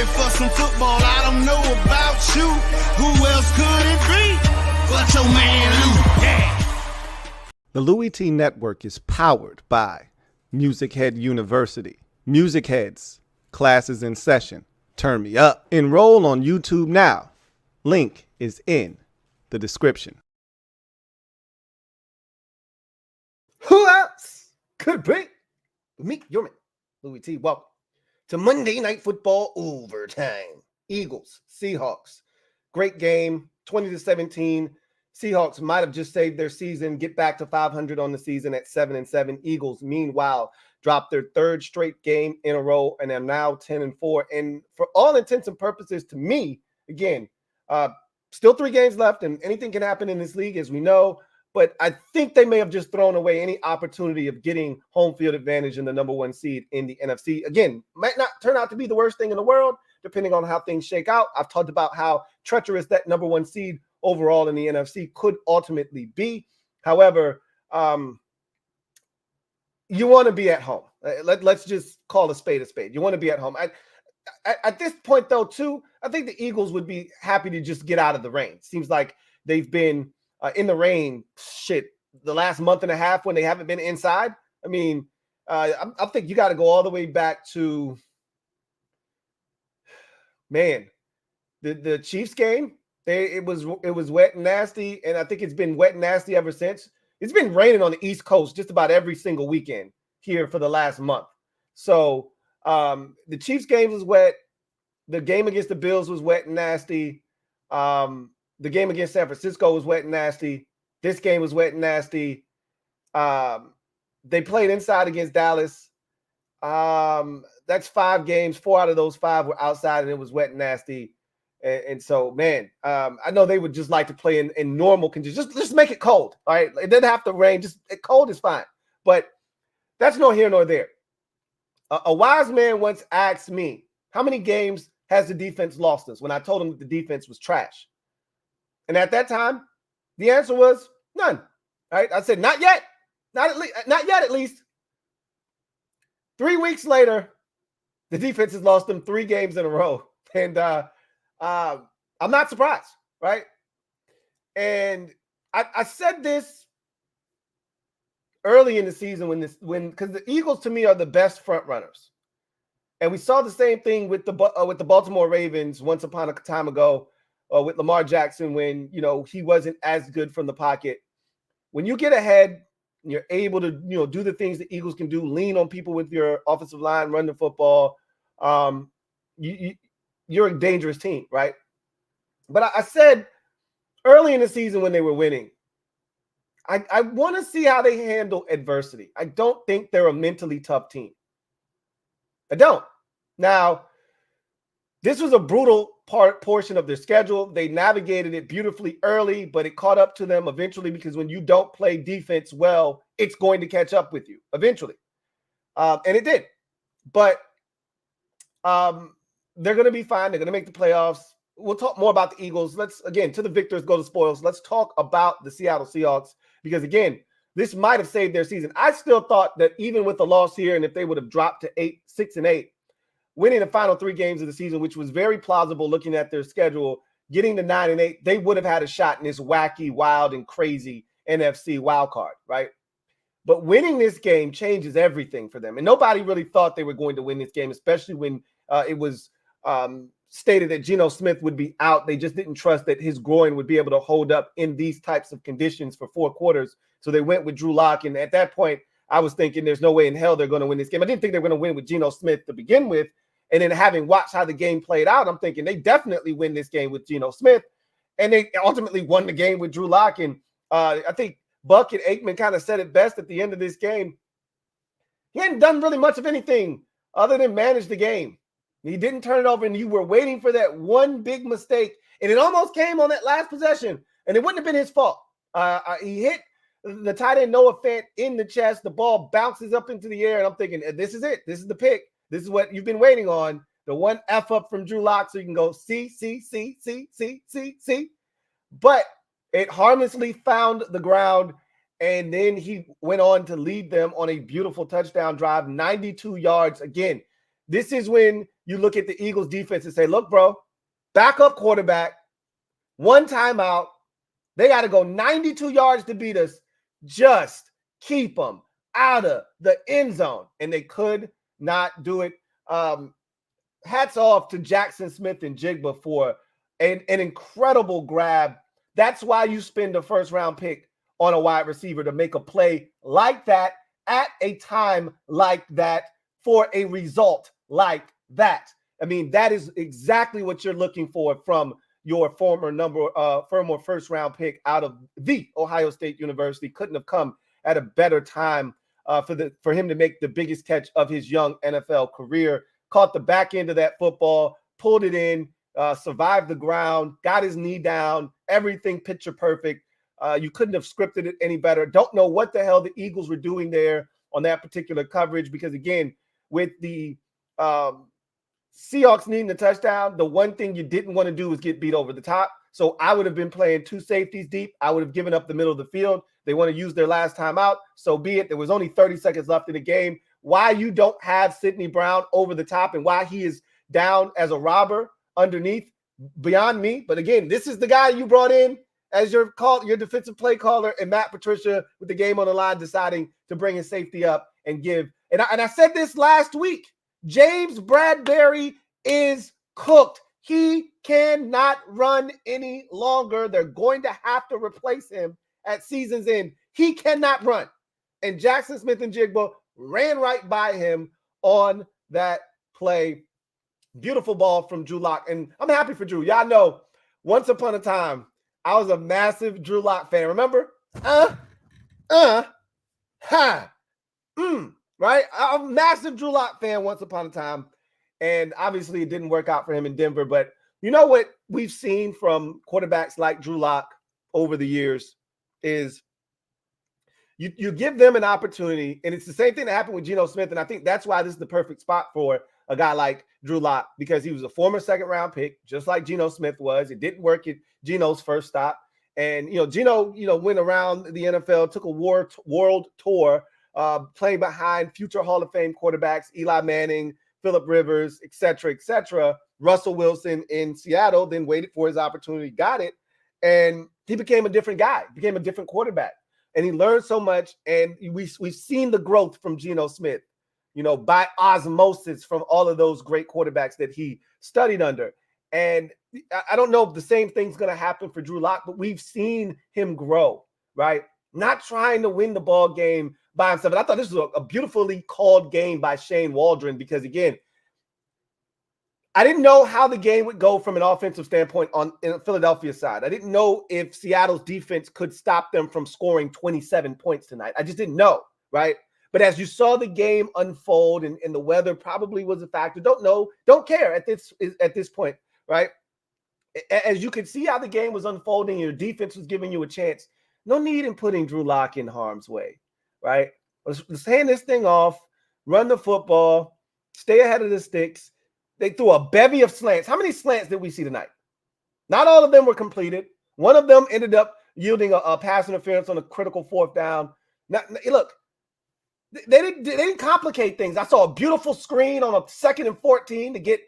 ready for some football. I don't know about you. Who else could it be but your man Lou? Yeah. The LouieTeeNetwork is powered by MusicHead University. MusicHeads, classes in session. Turn me up. Enroll on YouTube now. Link is in the description. Who else could be? Me, your man, Louie T. Welcome to Monday Night Football overtime. Eagles, Seahawks. Great game, 20-17. Seahawks might have just saved their season, get back to 500 on the season at 7-7. Eagles, meanwhile, dropped their third straight game in a row and are now 10-4. And for all intents and purposes, to me, again, still 3 games left, and anything can happen in this league, as we know. But I think they may have just thrown away any opportunity of getting home field advantage in the number 1 seed in the NFC. Again, might not turn out to be the worst thing in the world, depending on how things shake out. I've talked about how treacherous that number 1 seed overall in the NFC could ultimately be. However, you want to be at home. Let's just call a spade a spade. You want to be at home. At this point, though, too, I think the Eagles would be happy to just get out of the rain. Seems like they've been in the rain, the last month and a half when they haven't been inside. I mean, I think you got to go all the way back to, man, the Chiefs game. It was wet and nasty, and I think it's been wet and nasty ever since. It's been raining on the East Coast just about every single weekend here for the last month. So the Chiefs game was wet. The game against the Bills was wet and nasty. The game against San Francisco was wet and nasty. This game was wet and nasty. They played inside against Dallas. That's 5 games. 4 out of those 5 were outside, and it was wet and nasty. And so, man, I know they would just like to play in normal conditions. Just make it cold, all right? It doesn't have to rain. Just cold is fine. But that's nor here nor there. A wise man once asked me, how many games has the defense lost us, when I told him that the defense was trash? And at that time, the answer was none. All right? I said, not yet. Not yet, at least. 3 weeks later, the defense has lost them 3 games in a row. And I'm not surprised, right? And I said this early in the season because the Eagles to me are the best front runners, and we saw the same thing with the Baltimore Ravens once upon a time ago with Lamar Jackson when he wasn't as good from the pocket. When you get ahead, you're able to do the things the Eagles can do, lean on people with your offensive line, run the football. You're a dangerous team, right? But I said early in the season when they were winning, I want to see how they handle adversity. I don't think they're a mentally tough team. I don't. Now, this was a brutal portion of their schedule. They navigated it beautifully early, but it caught up to them eventually, because when you don't play defense well, it's going to catch up with you eventually. And it did. But they're going to be fine. They're going to make the playoffs. We'll talk more about the Eagles. Let's, again, to the victors go the spoils. Let's talk about the Seattle Seahawks, because, again, this might have saved their season. I still thought that even with the loss here, and if they would have dropped to 6-8, winning the final 3 games of the season, which was very plausible looking at their schedule, getting to 9-8, they would have had a shot in this wacky, wild, and crazy NFC Wildcard, right? But winning this game changes everything for them. And nobody really thought they were going to win this game, especially when it was stated that Geno Smith would be out. They just didn't trust that his groin would be able to hold up in these types of conditions for 4 quarters. So they went with Drew Lock. And at that point, I was thinking there's no way in hell they're going to win this game. I didn't think they were going to win with Geno Smith to begin with. And then having watched how the game played out, I'm thinking they definitely win this game with Geno Smith. And they ultimately won the game with Drew Lock. And I think Buck and Aikman kind of said it best at the end of this game. He hadn't done really much of anything other than manage the game. He didn't turn it over, and you were waiting for that one big mistake, and it almost came on that last possession, and it wouldn't have been his fault. He hit the tight end Noah Fant in the chest. The ball bounces up into the air, and I'm thinking, this is it. This is the pick. This is what you've been waiting on. The one F up from Drew Lock so you can go see. But it harmlessly found the ground, and then he went on to lead them on a beautiful touchdown drive, 92 yards. Again, this is when you look at the Eagles defense and say, look, bro, backup quarterback, one timeout. They got to go 92 yards to beat us. Just keep them out of the end zone. And they could not do it. Hats off to Jackson Smith and Jigba for an incredible grab. That's why you spend a first-round pick on a wide receiver to make a play like that at a time like that for a result like that. I mean, that is exactly what you're looking for from your former first-round pick out of the Ohio State University. Couldn't have come at a better time for him to make the biggest catch of his young NFL career. Caught the back end of that football, pulled it in, survived the ground, got his knee down, everything picture perfect. You couldn't have scripted it any better. Don't know what the hell the Eagles were doing there on that particular coverage because, again, with the Seahawks needing a touchdown, the one thing you didn't want to do was get beat over the top. So I would have been playing two safeties deep. I would have given up the middle of the field. They want to use their last time out. So be it. There was only 30 seconds left in the game. Why you don't have Sidney Brown over the top and why he is down as a robber underneath, beyond me. But again, this is the guy you brought in as your defensive play caller, and Matt Patricia with the game on the line deciding to bring his safety up and give. And I said this last week, James Bradberry is cooked. He cannot run any longer. They're going to have to replace him at season's end. He cannot run. And Jackson Smith and Jigba ran right by him on that play. Beautiful ball from Drew Lock. And I'm happy for Drew. Y'all know, once upon a time, I was a massive Drew Lock fan. Remember? Right? I'm a massive Drew Lock fan once upon a time. And obviously it didn't work out for him in Denver. But you know what we've seen from quarterbacks like Drew Lock over the years is you give them an opportunity. And it's the same thing that happened with Geno Smith. And I think that's why this is the perfect spot for a guy like Drew Lock, because he was a former second-round pick, just like Geno Smith was. It didn't work at Geno's first stop. And, Geno, went around the NFL, took a world tour, playing behind future Hall of Fame quarterbacks, Eli Manning, Phillip Rivers, et cetera, Russell Wilson in Seattle, then waited for his opportunity, got it, and he became a different guy, became a different quarterback. And he learned so much, and we've seen the growth from Geno Smith, by osmosis from all of those great quarterbacks that he studied under. And I don't know if the same thing's going to happen for Drew Lock, but we've seen him grow, right? Not trying to win the ball game by himself. And I thought this was a beautifully called game by Shane Waldron because, again, I didn't know how the game would go from an offensive standpoint in Philadelphia side. I didn't know if Seattle's defense could stop them from scoring 27 points tonight. I just didn't know, right? But as you saw the game unfold, and the weather probably was a factor, don't care at this point, right? As you could see how the game was unfolding, your defense was giving you a chance. No need in putting Drew Lock in harm's way, right? Let's hand this thing off, run the football, stay ahead of the sticks. They threw a bevy of slants. How many slants did we see tonight? Not all of them were completed. One of them ended up yielding a pass interference on a critical fourth down. Now, look, they didn't complicate things. I saw a beautiful screen on a 2nd and 14 to get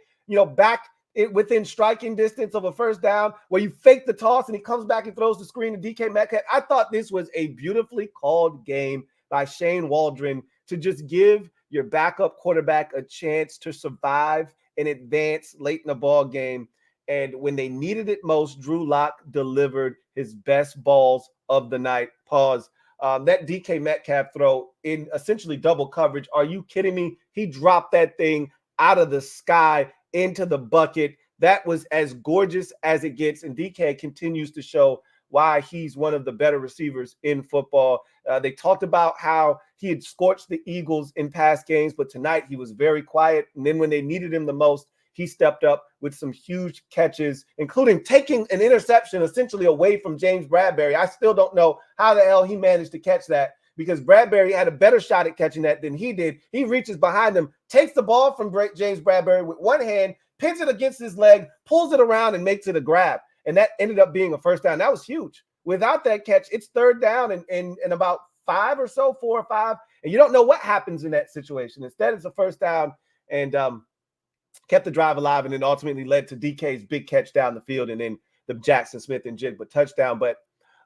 back within striking distance of a first down where you fake the toss and he comes back and throws the screen to DK Metcalf. I thought this was a beautifully called game by Shane Waldron to just give your backup quarterback a chance to survive and advance late in the ball game. And when they needed it most, Drew Lock delivered his best balls of the night. Pause. That DK Metcalf throw in essentially double coverage. Are you kidding me? He dropped that thing out of the sky into the bucket. That was as gorgeous as it gets. And DK continues to show why he's one of the better receivers in football. They talked about how he had scorched the Eagles in past games, but tonight he was very quiet. And then when they needed him the most, he stepped up with some huge catches, including taking an interception essentially away from James Bradberry. I still don't know how the hell he managed to catch that because Bradberry had a better shot at catching that than he did. He reaches behind him, takes the ball from James Bradberry with one hand, pins it against his leg, pulls it around, and makes it a grab. And that ended up being a first down. That was huge. Without that catch, it's 3rd down and about 4 or 5. And you don't know what happens in that situation. Instead, it's a first down. And kept the drive alive, and then ultimately led to DK's big catch down the field, and then the Jackson Smith and Jigba touchdown. But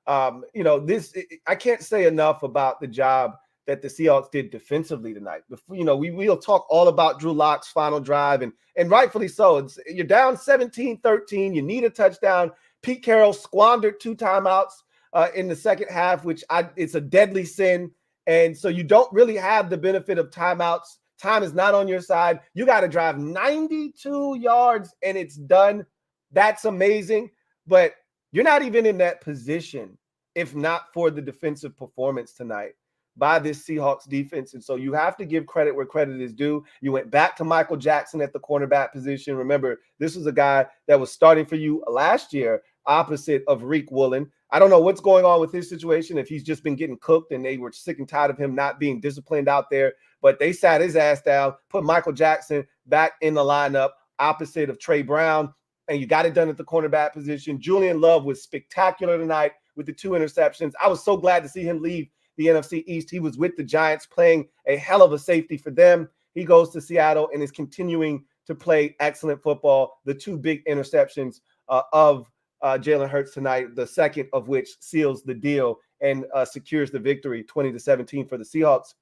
I can't say enough about the job that the Seahawks did defensively tonight. We'll talk all about Drew Lock's final drive, and rightfully so. You're down 17-13. You need a touchdown. Pete Carroll squandered 2 timeouts in the second half, which it's a deadly sin. And so you don't really have the benefit of timeouts. Time is not on your side. You got to drive 92 yards, and it's done. That's amazing. But you're not even in that position if not for the defensive performance tonight by this Seahawks defense. And so you have to give credit where credit is due. You went back to Michael Jackson at the cornerback position. Remember, this was a guy that was starting for you last year, opposite of Reek Woolen. I don't know what's going on with his situation, if he's just been getting cooked and they were sick and tired of him not being disciplined out there. But they sat his ass down, put Michael Jackson back in the lineup opposite of Trey Brown, and you got it done at the cornerback position. Julian Love was spectacular tonight with the 2 interceptions. I was so glad to see him leave the NFC East. He was with the Giants playing a hell of a safety for them. He goes to Seattle and is continuing to play excellent football. The 2 big interceptions of Jalen Hurts tonight, the second of which seals the deal and secures the victory 20-17 for the Seahawks.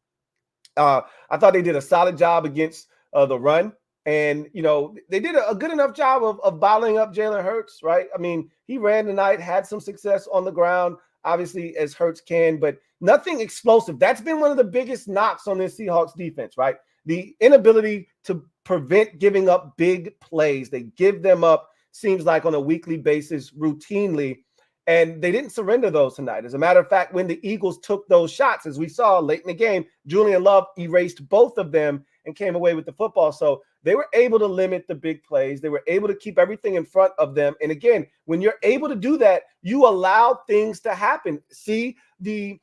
I thought they did a solid job against the run. And, they did a good enough job of bottling up Jalen Hurts, right? I mean, he ran tonight, had some success on the ground, obviously, as Hurts can, but nothing explosive. That's been one of the biggest knocks on this Seahawks defense, right? The inability to prevent giving up big plays. They give them up, seems like, on a weekly basis routinely, and they didn't surrender those tonight. As a matter of fact, when the Eagles took those shots, as we saw late in the game, Julian Love erased both of them and came away with the football. So they were able to limit the big plays. They were able to keep everything in front of them. And again, when you're able to do that, you allow things to happen. See the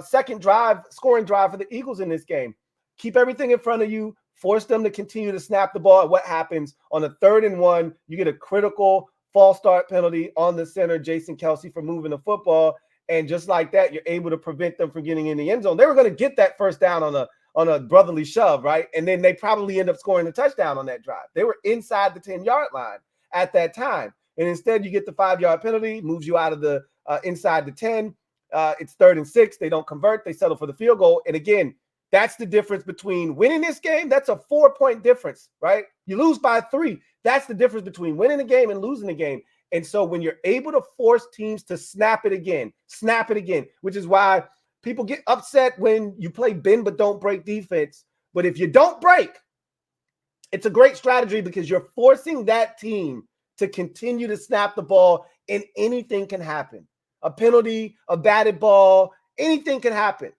second scoring drive for the Eagles in this game. Keep everything in front of you, force them to continue to snap the ball. What happens on a 3rd and 1? You get a critical false start penalty on the center, Jason Kelsey, for moving the football. And just like that, you're able to prevent them from getting in the end zone. They were going to get that first down on a brotherly shove, right? And then they probably end up scoring a touchdown on that drive. They were inside the 10-yard line at that time. And instead, you get the 5-yard penalty, moves you out of the inside the 10. It's 3rd and 6. They don't convert. They settle for the field goal. And again, that's the difference between winning this game. That's a 4-point difference, right? You lose by 3. That's the difference between winning the game and losing the game. And so when you're able to force teams to snap it again, which is why people get upset when you play bend but don't break defense. But if you don't break, it's a great strategy because you're forcing that team to continue to snap the ball, and anything can happen. A penalty, a batted ball, anything can happen.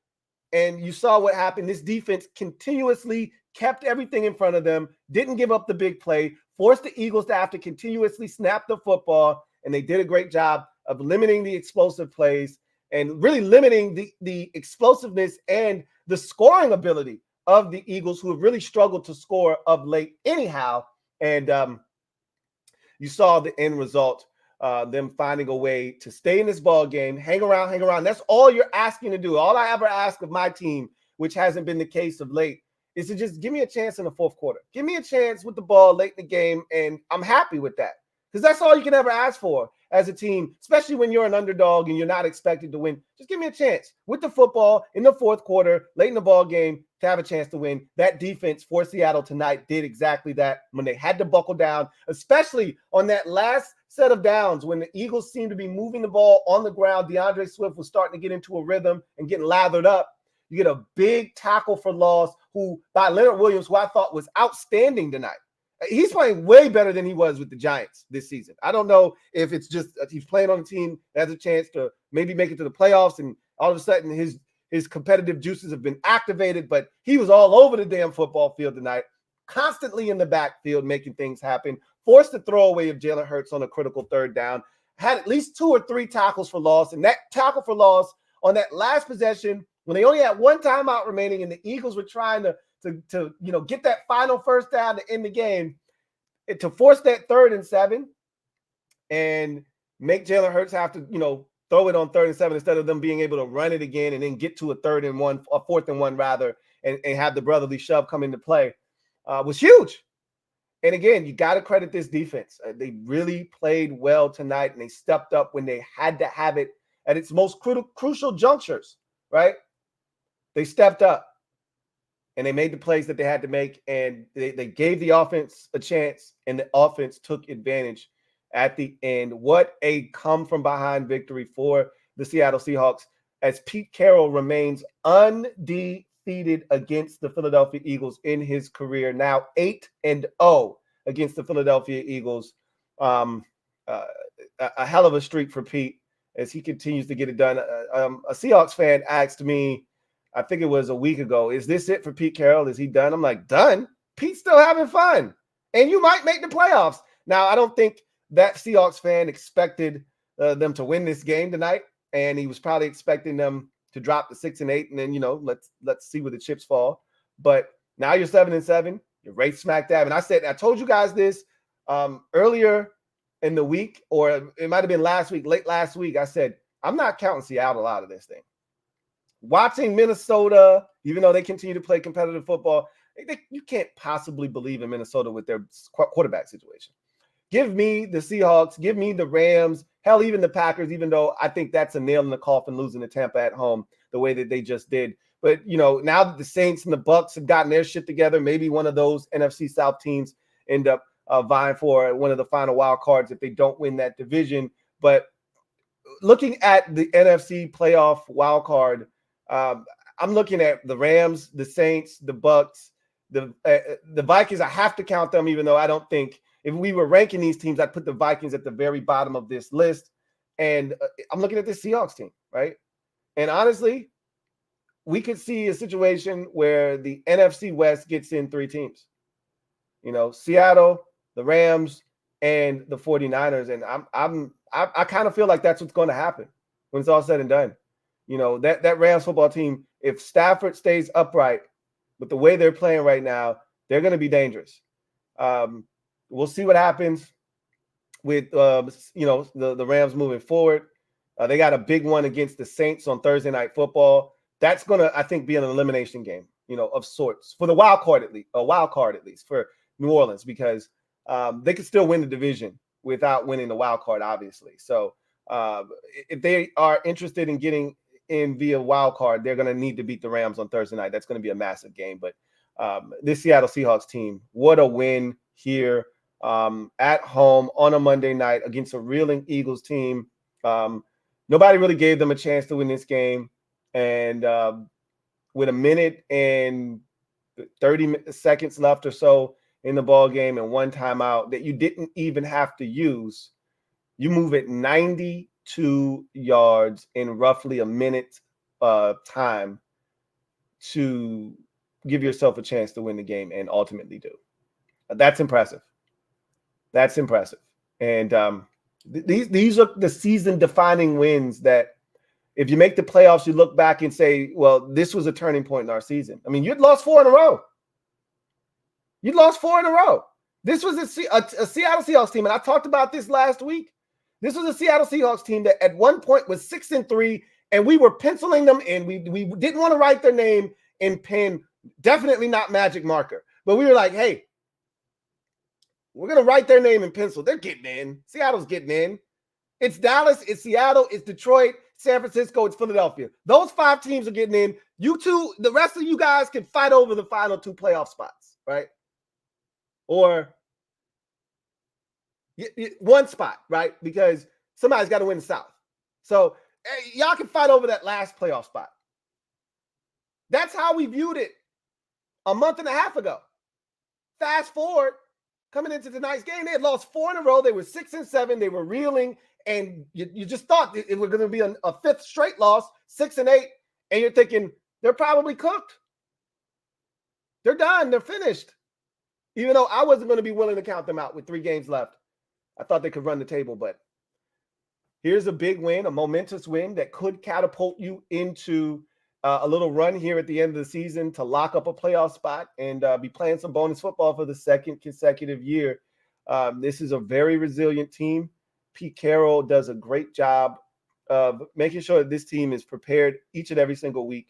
And you saw what happened. This defense continuously kept everything in front of them, didn't give up the big play, forced the Eagles to have to continuously snap the football, and they did a great job of limiting the explosive plays and really limiting the explosiveness and the scoring ability of the Eagles, who have really struggled to score of late anyhow. And you saw the end result, them finding a way to stay in this ball game, hang around. That's all you're asking to do. All I ever ask of my team, which hasn't been the case of late, is to just give me a chance in the 4th quarter. Give me a chance with the ball late in the game, and I'm happy with that. Because that's all you can ever ask for as a team, especially when you're an underdog and you're not expected to win. Just give me a chance with the football in the 4th quarter, late in the ball game, to have a chance to win. That defense for Seattle tonight did exactly that when they had to buckle down, especially on that last set of downs when the Eagles seemed to be moving the ball on the ground. DeAndre Swift was starting to get into a rhythm and getting lathered up. You get a big tackle for loss by Leonard Williams, who I thought was outstanding tonight. He's playing way better than he was with the Giants this season. I don't know if it's just he's playing on a team that has a chance to maybe make it to the playoffs, and all of a sudden his competitive juices have been activated, but he was all over the damn football field tonight, constantly in the backfield making things happen, forced the throwaway of Jalen Hurts on a critical 3rd down, had at least 2 or 3 tackles for loss, and that tackle for loss on that last possession when they only had 1 timeout remaining and the Eagles were trying to get that final first down to end the game, to force that 3rd and 7 and make Jalen Hurts have to, throw it on 3rd and 7 instead of them being able to run it again and then get to a 3rd and 1, a 4th and 1 rather, and have the brotherly shove come into play was huge. And again, you got to credit this defense. They really played well tonight, and they stepped up when they had to have it at its most crucial junctures, right? They stepped up, and they made the plays that they had to make, and they gave the offense a chance, and the offense took advantage at the end. What a come-from-behind victory for the Seattle Seahawks, as Pete Carroll remains undefeated against the Philadelphia Eagles in his career, now 8-0 against the Philadelphia Eagles. A hell of a streak for Pete as he continues to get it done. A Seahawks fan asked me, I think it was a week ago, is this it for Pete Carroll? Is he done? I'm like, done? Pete's still having fun. And you might make the playoffs. Now, I don't think that Seahawks fan expected them to win this game tonight. And he was probably expecting them to drop to 6-8. And then, let's see where the chips fall. But now you're 7-7. You're right smack dab. And I told you guys this earlier in the week, or it might have been late last week. I said, I'm not counting Seattle out of this thing. Watching Minnesota, even though they continue to play competitive football, you can't possibly believe in Minnesota with their quarterback situation. Give me the Seahawks, give me the Rams, hell, even the Packers, even though I think that's a nail in the coffin losing to Tampa at home the way that they just did. But, now that the Saints and the Bucks have gotten their shit together, maybe one of those NFC South teams end up vying for one of the final wild cards if they don't win that division. But looking at the NFC playoff wild card, I'm looking at the Rams, the Saints, the Bucks, the Vikings. I have to count them, even though I don't think if we were ranking these teams, I'd put the Vikings at the very bottom of this list. And I'm looking at the Seahawks team, right? And honestly, we could see a situation where the NFC West gets in 3 teams. Seattle, the Rams, and the 49ers. And I kind of feel like that's what's going to happen when it's all said and done. That Rams football team, if Stafford stays upright with the way they're playing right now, they're going to be dangerous. We'll see what happens with, the Rams moving forward. They got a big one against the Saints on Thursday Night Football. That's going to, I think, be an elimination game, of sorts for the wild card at least for New Orleans, because they could still win the division without winning the wild card, obviously. So if they are interested in getting in via wild card, they're going to need to beat the Rams on Thursday night. That's going to be a massive game. But this Seattle Seahawks team, what a win here at home on a Monday night against a reeling Eagles team. Nobody really gave them a chance to win this game. And with a minute and 30 seconds left or so in the ball game and one timeout that you didn't even have to use, you move it 92 yards in roughly a minute time to give yourself a chance to win the game and ultimately do. That's impressive. That's impressive. And these are the season-defining wins that if you make the playoffs, you look back and say, well, this was a turning point in our season. I mean, you'd lost 4 in a row. You'd lost 4 in a row. This was a Seattle Seahawks team, and I talked about this last week. This was a Seattle Seahawks team that at one point was 6-3, and we were penciling them in. We didn't want to write their name in pen, definitely not magic marker. But we were like, hey, we're going to write their name in pencil. They're getting in. Seattle's getting in. It's Dallas, it's Seattle, it's Detroit, San Francisco, it's Philadelphia. Those 5 teams are getting in. You two, the rest of you guys can fight over the final 2 playoff spots, right? Or one spot, right? Because somebody's got to win the South. So y'all can fight over that last playoff spot. That's how we viewed it a month and a half ago. Fast forward, coming into tonight's game, they had lost 4 in a row. They were 6-7. They were reeling. And you just thought it was going to be a 5th straight loss, 6-8. And you're thinking, they're probably cooked. They're done. They're finished. Even though I wasn't going to be willing to count them out with 3 games left. I thought they could run the table. But here's a big win, a momentous win that could catapult you into a little run here at the end of the season to lock up a playoff spot and be playing some bonus football for the 2nd consecutive year. This is a very resilient team. Pete Carroll does a great job of making sure that this team is prepared each and every single week.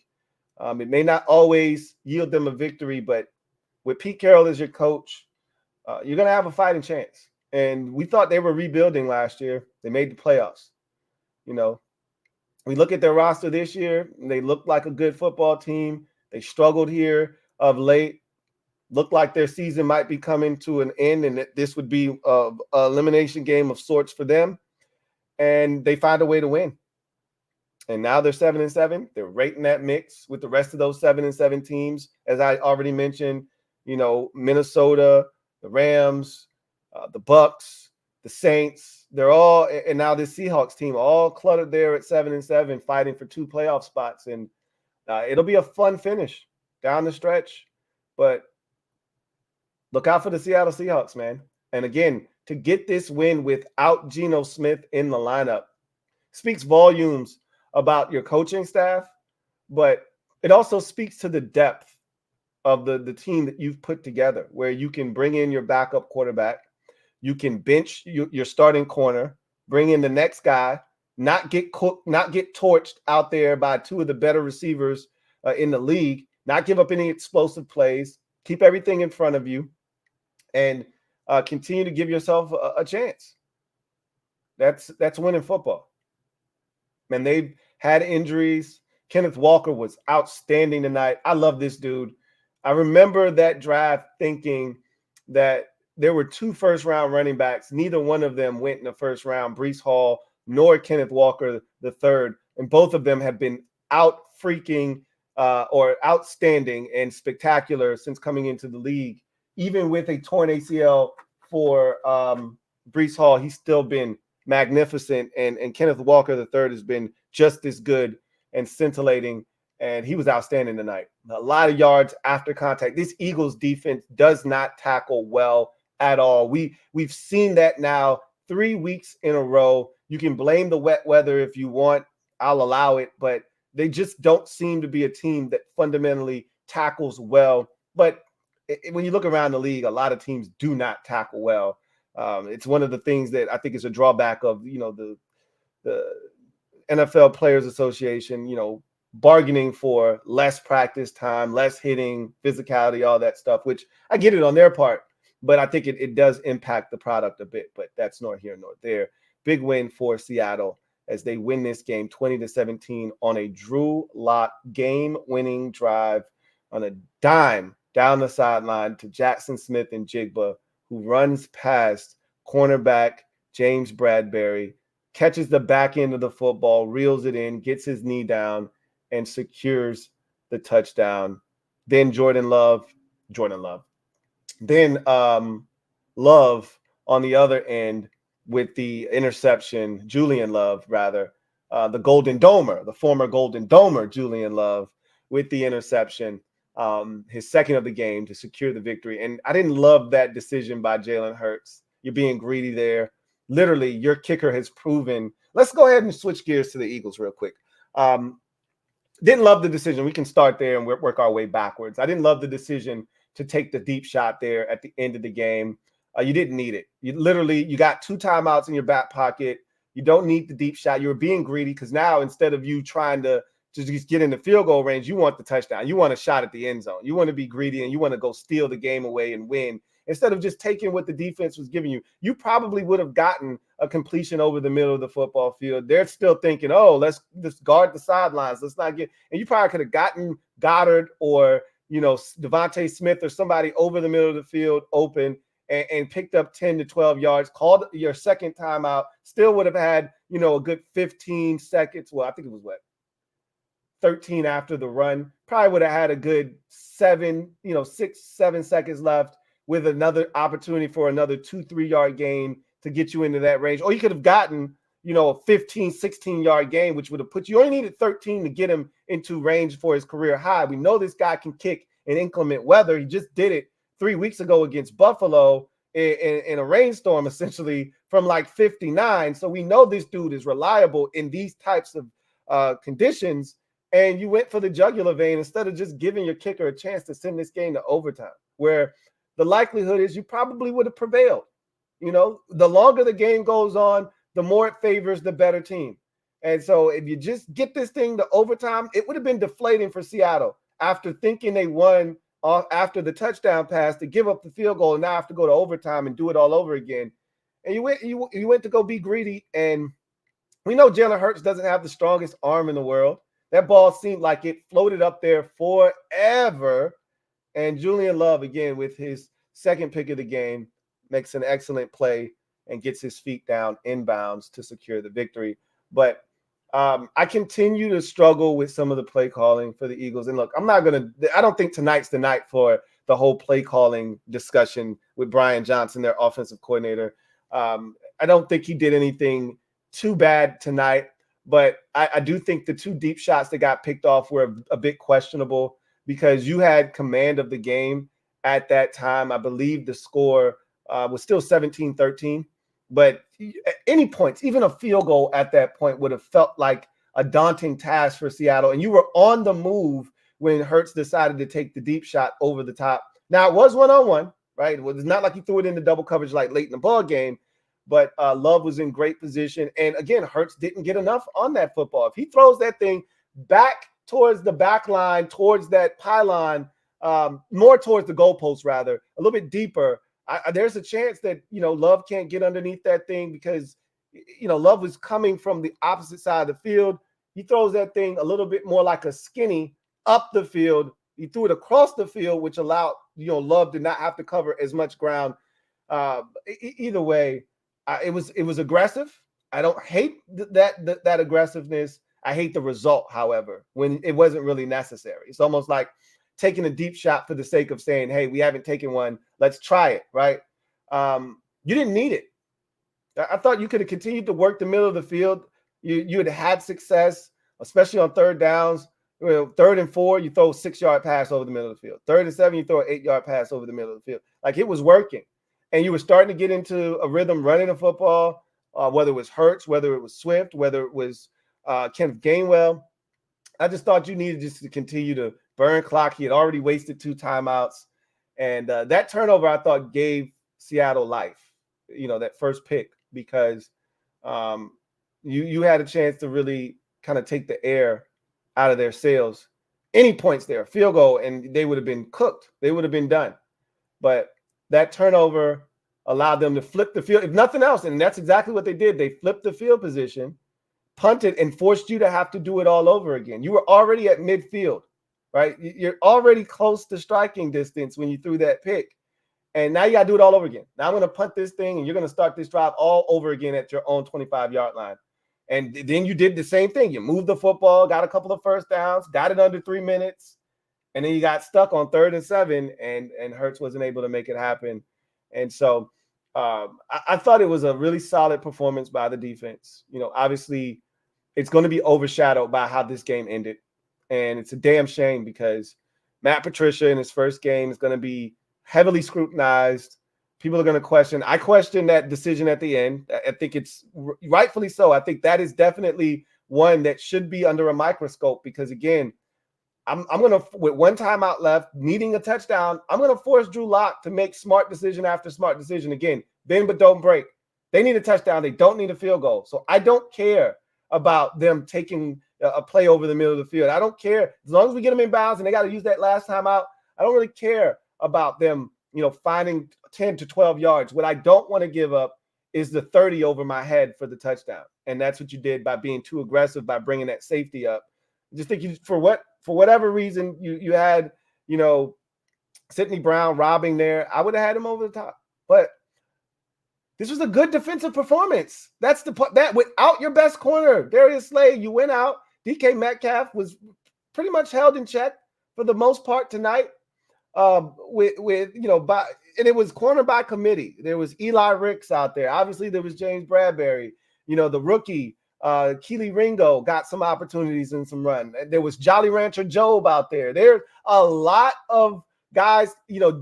It may not always yield them a victory, but with Pete Carroll as your coach, you're going to have a fighting chance. And we thought they were rebuilding last year. They made the playoffs. You know, we look at their roster this year, and they look like a good football team. They struggled here of late. Looked like their season might be coming to an end, and that this would be an elimination game of sorts for them. And they find a way to win. And now they're 7-7. They're right in that mix with the rest of those 7-7 teams. As I already mentioned, you know, Minnesota, the Rams, the Bucks, the Saints, they're all, and now this Seahawks team, all cluttered there at 7-7, fighting for 2 playoff spots. And it'll be a fun finish down the stretch. But look out for the Seattle Seahawks, man. And again, to get this win without Geno Smith in the lineup speaks volumes about your coaching staff, but it also speaks to the depth of the team that you've put together, where you can bring in your backup quarterback, you can bench your starting corner, bring in the next guy, not get cooked, not get torched out there by 2 of the better receivers in the league, not give up any explosive plays, keep everything in front of you, and continue to give yourself a chance. That's winning football. Man, they've had injuries. Kenneth Walker was outstanding tonight. I love this dude. I remember that draft thinking that there were 2 first-round running backs. Neither one of them went in the first round, Breece Hall nor Kenneth Walker III, and both of them have been or outstanding and spectacular since coming into the league. Even with a torn ACL for Breece Hall, he's still been magnificent. And Kenneth Walker III has been just as good and scintillating. And he was outstanding tonight. A lot of yards after contact. This Eagles defense does not tackle well at all. We've seen that now 3 weeks in a row. You can blame the wet weather if you want. I'll allow it. But they just don't seem to be a team that fundamentally tackles well. But when you look around the league, a lot of teams do not tackle well. It's one of the things that I think is a drawback of, you know, the NFL Players Association, you know, bargaining for less practice time, less hitting, physicality, all that stuff, which I get it on their part, but I think it does impact the product a bit, but that's nor here nor there. Big win for Seattle as they win this game 20-17 on a Drew Lock game-winning drive on a dime down the sideline to Jackson Smith and Jigba, who runs past cornerback James Bradbury, catches the back end of the football, reels it in, gets his knee down, and secures the touchdown. Then Love. Then Love on the other end with the interception, Julian Love, rather, the Golden Domer, the former Golden Domer, Julian Love, with the interception, his second of the game to secure the victory. And I didn't love that decision by Jalen Hurts. You're being greedy there. Literally, your kicker has proven. Let's go ahead and switch gears to the Eagles real quick. Didn't love the decision. We can start there and work our way backwards. I didn't love the decision to take the deep shot there at the end of the game. You didn't need it. You got 2 timeouts in your back pocket. You don't need the deep shot. You were being greedy because now instead of you trying to just get in the field goal range, you want the touchdown. You want a shot at the end zone. You want to be greedy and you want to go steal the game away and win. Instead of just taking what the defense was giving you, you probably would have gotten a completion over the middle of the football field. They're still thinking, oh, let's just guard the sidelines. Let's not get – and you probably could have gotten Goddard or, you know, Devontae Smith or somebody over the middle of the field open and picked up 10 to 12 yards, called your second timeout, still would have had, you know, a good 15 seconds. Well, I think it was 13 after the run. Probably would have had a good 6-7 seconds left with another opportunity for another 2-3 yard gain to get you into that range. Or you could have gotten, you know, a 15, 16 yard gain, which would have put you only needed 13 to get him into range for his career high. We know this guy can kick in inclement weather. He just did it 3 weeks ago against Buffalo in a rainstorm, essentially from like 59. So we know this dude is reliable in these types of conditions. And you went for the jugular vein instead of just giving your kicker a chance to send this game to overtime, where the likelihood is you probably would have prevailed. You know, the longer the game goes on, the more it favors the better team. And so if you just get this thing to overtime, it would have been deflating for Seattle after thinking they won after the touchdown pass to give up the field goal and now have to go to overtime and do it all over again. And you went to go be greedy. And we know Jalen Hurts doesn't have the strongest arm in the world. That ball seemed like it floated up there forever. And Julian Love, again, with his second pick of the game, makes an excellent play and gets his feet down inbounds to secure the victory. But I continue to struggle with some of the play calling for the Eagles. And look, I don't think tonight's the night for the whole play calling discussion with Brian Johnson, their offensive coordinator. I don't think he did anything too bad tonight, but I do think the 2 deep shots that got picked off were a bit questionable because you had command of the game at that time. I believe the score was still 17-13. But any points, even a field goal at that point would have felt like a daunting task for Seattle. And you were on the move when Hurts decided to take the deep shot over the top. Now, it was one-on-one, right? It was not like he threw it into double coverage like late in the ball game, but Love was in great position. And again, Hurts didn't get enough on that football. If he throws that thing back towards the back line, towards that pylon, more towards the goalpost, rather, a little bit deeper, there's a chance that, Love can't get underneath that thing because, Love was coming from the opposite side of the field. He throws that thing a little bit more like a skinny up the field. He threw it across the field, which allowed, Love to not have to cover as much ground. Either way, it was aggressive. I don't hate that aggressiveness. I hate the result, however, when it wasn't really necessary. It's almost like taking a deep shot for the sake of saying, hey, we haven't taken one. Let's try it, right? You didn't need it. I thought you could have continued to work the middle of the field. You had success, especially on third downs. 3rd and 4, you throw a 6-yard pass over the middle of the field. 3rd and 7, you throw an 8-yard pass over the middle of the field. Like, it was working. And you were starting to get into a rhythm running the football, whether it was Hurts, whether it was Swift, whether it was Kenneth Gainwell. I just thought you needed just to continue to burn clock. He had already wasted 2 timeouts. And that turnover, I thought, gave Seattle life, that first pick, because you had a chance to really kind of take the air out of their sails. Any points there, field goal, and they would have been cooked. They would have been done. But that turnover allowed them to flip the field, if nothing else, and that's exactly what they did. They flipped the field position, punted, and forced you to have to do it all over again. You were already at midfield, right? You're already close to striking distance when you threw that pick. And now you got to do it all over again. Now I'm going to punt this thing, and you're going to start this drive all over again at your own 25-yard line. And then you did the same thing. You moved the football, got a couple of first downs, got it under 3 minutes, and then you got stuck on 3rd and 7, and Hurts wasn't able to make it happen. And so I thought it was a really solid performance by the defense. Obviously, it's going to be overshadowed by how this game ended. And it's a damn shame because Matt Patricia in his first game is going to be heavily scrutinized. People are going to question. I question that decision at the end. I think it's rightfully so. I think that is definitely one that should be under a microscope because, again, I'm going to, with 1 timeout left, needing a touchdown, I'm going to force Drew Lock to make smart decision after smart decision. Again, bend but don't break. They need a touchdown. They don't need a field goal. So I don't care about them taking a play over the middle of the field. I don't care. As long as we get them in bounds and they got to use that last timeout, I don't really care about them, finding 10 to 12 yards. What I don't want to give up is the 30 over my head for the touchdown. And that's what you did by being too aggressive, by bringing that safety up. I just think for whatever reason you had, Sidney Brown robbing there, I would have had him over the top. But this was a good defensive performance. That's that without your best corner, Darius Slay, you went out. DK Metcalf was pretty much held in check for the most part tonight. And it was corner by committee. There was Eli Ricks out there. Obviously, there was James Bradbury. The rookie Keely Ringo got some opportunities and some run. There was Jolly Rancher Job out there. There's a lot of guys,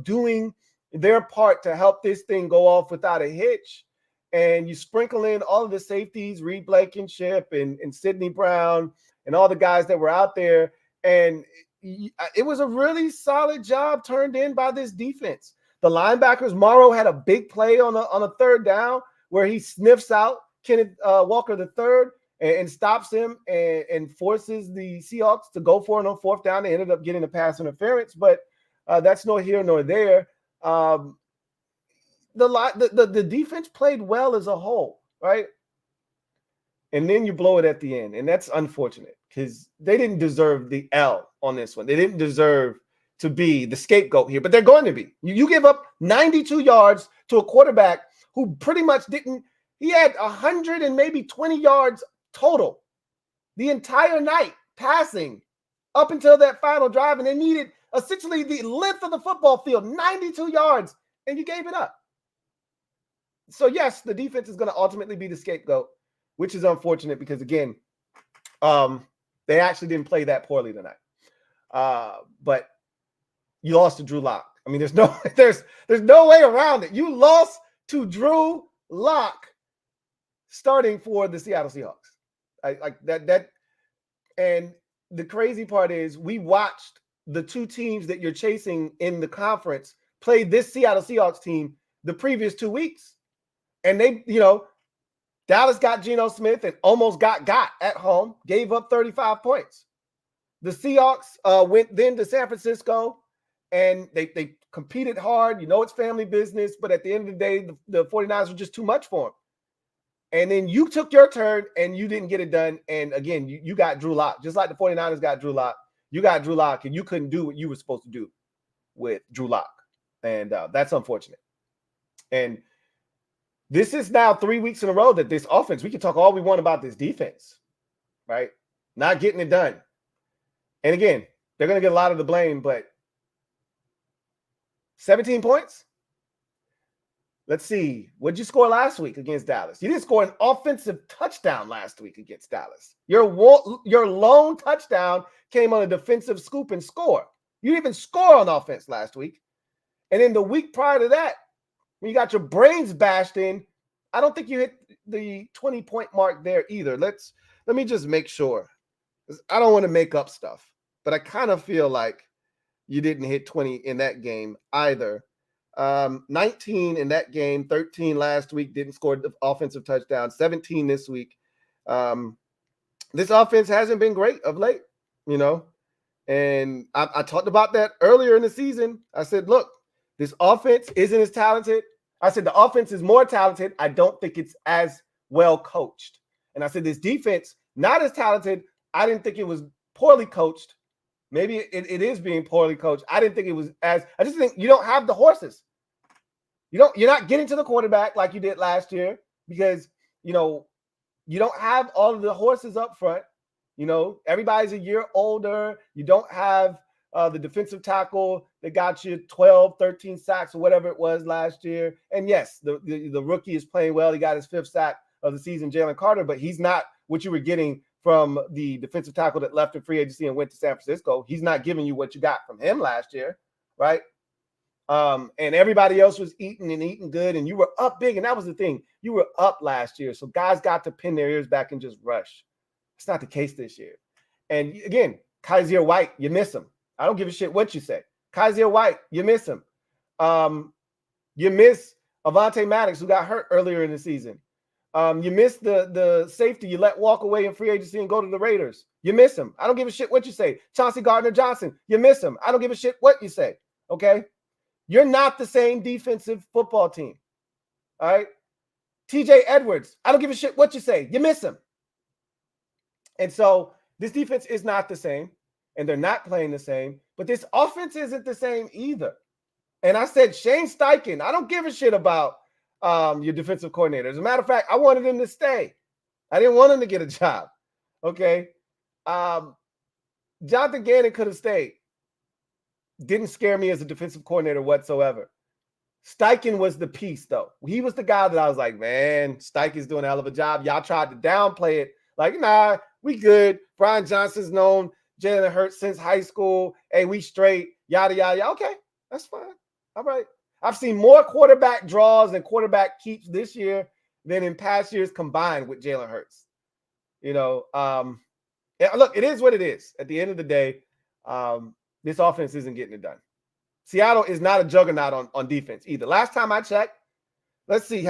doing their part to help this thing go off without a hitch. And you sprinkle in all of the safeties, Reed Blankenship and Sidney Brown and all the guys that were out there. And it was a really solid job turned in by this defense. The linebackers, Morrow had a big play on a 3rd down where he sniffs out Kenneth Walker III and stops him and forces the Seahawks to go for it on 4th down. They ended up getting a pass interference, but That's nor here nor there. The defense played well as a whole, right? And then you blow it at the end, and that's unfortunate because they didn't deserve the L on this one. They didn't deserve to be the scapegoat here, but they're going to be. You give up 92 yards to a quarterback who pretty much didn't. He had 100 and maybe 20 yards total the entire night passing up until that final drive, and they needed essentially the length of the football field, 92 yards, and you gave it up. So yes, the defense is going to ultimately be the scapegoat, which is unfortunate because, again, they actually didn't play that poorly tonight. But you lost to Drew Lock. I mean, there's no way around it. You lost to Drew Lock starting for the Seattle Seahawks. And the crazy part is we watched the two teams that you're chasing in the conference play this Seattle Seahawks team the previous 2 weeks. And they, Dallas got Geno Smith and almost got at home, gave up 35 points. The Seahawks went then to San Francisco, and they competed hard. It's family business, but at the end of the day, the 49ers were just too much for them. And then you took your turn, and you didn't get it done. And again, you got Drew Lock. Just like the 49ers got Drew Lock, you got Drew Lock, and you couldn't do what you were supposed to do with Drew Lock. And that's unfortunate. And this is now 3 weeks in a row that this offense, we can talk all we want about this defense, right? Not getting it done. And again, they're going to get a lot of the blame, but 17 points? Let's see. What'd you score last week against Dallas? You didn't score an offensive touchdown last week against Dallas. Your lone touchdown came on a defensive scoop and score. You didn't even score on offense last week. And then the week prior to that, when you got your brains bashed in, I don't think you hit the 20-point mark there either. Let me just make sure. I don't want to make up stuff, but I kind of feel like you didn't hit 20 in that game either. 19 in that game, 13 last week, didn't score the offensive touchdown, 17 this week. This offense hasn't been great of late, and I talked about that earlier in the season. I said, look, this offense isn't as talented. I said the offense is more talented. I don't think it's as well coached. And I said this defense, not as talented. I didn't think it was poorly coached. Maybe it is being poorly coached. I didn't think it was I just think you don't have the horses. You're not getting to the quarterback like you did last year because, you don't have all of the horses up front. Everybody's a year older. You don't have the defensive tackle that got you 12, 13 sacks or whatever it was last year. And yes, the rookie is playing well. He got his 5th sack of the season, Jalen Carter, but he's not what you were getting from the defensive tackle that left in free agency and went to San Francisco. He's not giving you what you got from him last year, right? And everybody else was eating good, and you were up big, and that was the thing. You were up last year, so guys got to pin their ears back and just rush. It's not the case this year. And again, Kaiser White, you miss him. I don't give a shit what you say. Kaiser White, you miss him. You miss Avonte Maddox, who got hurt earlier in the season. You miss the safety you let walk away in free agency and go to the Raiders. You miss him. I don't give a shit what you say. Chauncey Gardner-Johnson, you miss him. I don't give a shit what you say, okay? You're not the same defensive football team, all right? TJ Edwards, I don't give a shit what you say. You miss him. And so this defense is not the same, and they're not playing the same, but this offense isn't the same either. And I said, Shane Steichen, I don't give a shit about your defensive coordinator. As a matter of fact, I wanted him to stay. I didn't want him to get a job, okay? Jonathan Gannon could have stayed. Didn't scare me as a defensive coordinator whatsoever. Steichen was the piece, though. He was the guy that I was like, man, Steichen's doing a hell of a job. Y'all tried to downplay it. Like, nah, we good. Brian Johnson's known Jalen Hurts since high school. Hey, we straight. Yada, yada, yada. Okay, that's fine. All right. I've seen more quarterback draws and quarterback keeps this year than in past years combined with Jalen Hurts. Look, it is what it is. At the end of the day, this offense isn't getting it done. Seattle is not a juggernaut on defense either. Last time I checked, let me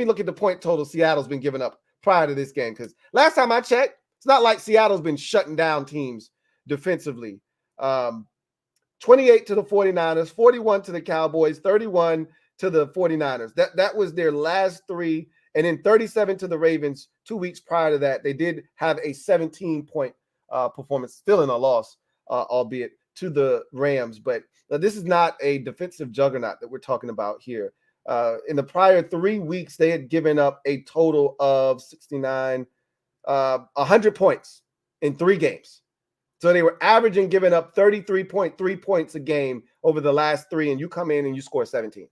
look at the point total Seattle's been giving up prior to this game, because last time I checked, it's not like Seattle's been shutting down teams defensively. 28 to the 49ers, 41 to the Cowboys, 31 to the 49ers. That was their last three. And then 37 to the Ravens 2 weeks prior to that. They did have a 17-point performance, still in a loss, albeit to the Rams. But this is not a defensive juggernaut that we're talking about here. In the prior 3 weeks, they had given up a total of 69, 100 points in 3 games. So they were averaging giving up 33.3 points a game over the last 3, and you come in and you score 17.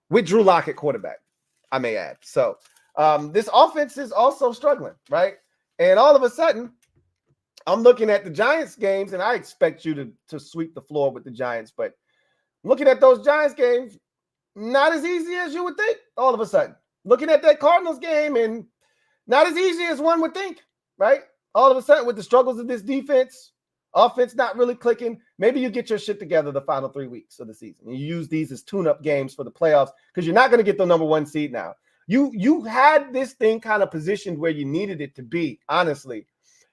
With Drew Lock at quarterback, I may add. So this offense is also struggling, right? And all of a sudden, I'm looking at the Giants games, and I expect you to sweep the floor with the Giants. But looking at those Giants games, not as easy as you would think all of a sudden. Looking at that Cardinals game, and not as easy as one would think, right? All of a sudden, with the struggles of this defense, offense not really clicking, maybe you get your shit together the final 3 weeks of the season. And you use these as tune-up games for the playoffs because you're not going to get the number 1 seed now. You had this thing kind of positioned where you needed it to be, honestly,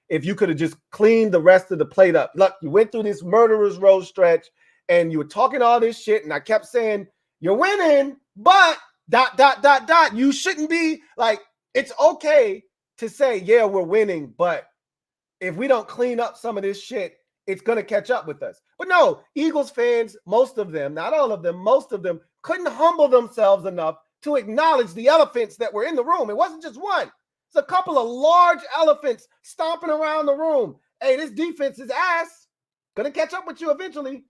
if you could have just cleaned the rest of the plate up. Look, you went through this murderer's row stretch, and you were talking all this shit, and I kept saying, you're winning, but ... You shouldn't be like, it's okay to say, yeah, we're winning, but if we don't clean up some of this shit, it's going to catch up with us. But no, Eagles fans, most of them, not all of them, most of them couldn't humble themselves enough to acknowledge the elephants that were in the room. It wasn't just one. It's a couple of large elephants stomping around the room. Hey, this defense is ass. Going to catch up with you eventually.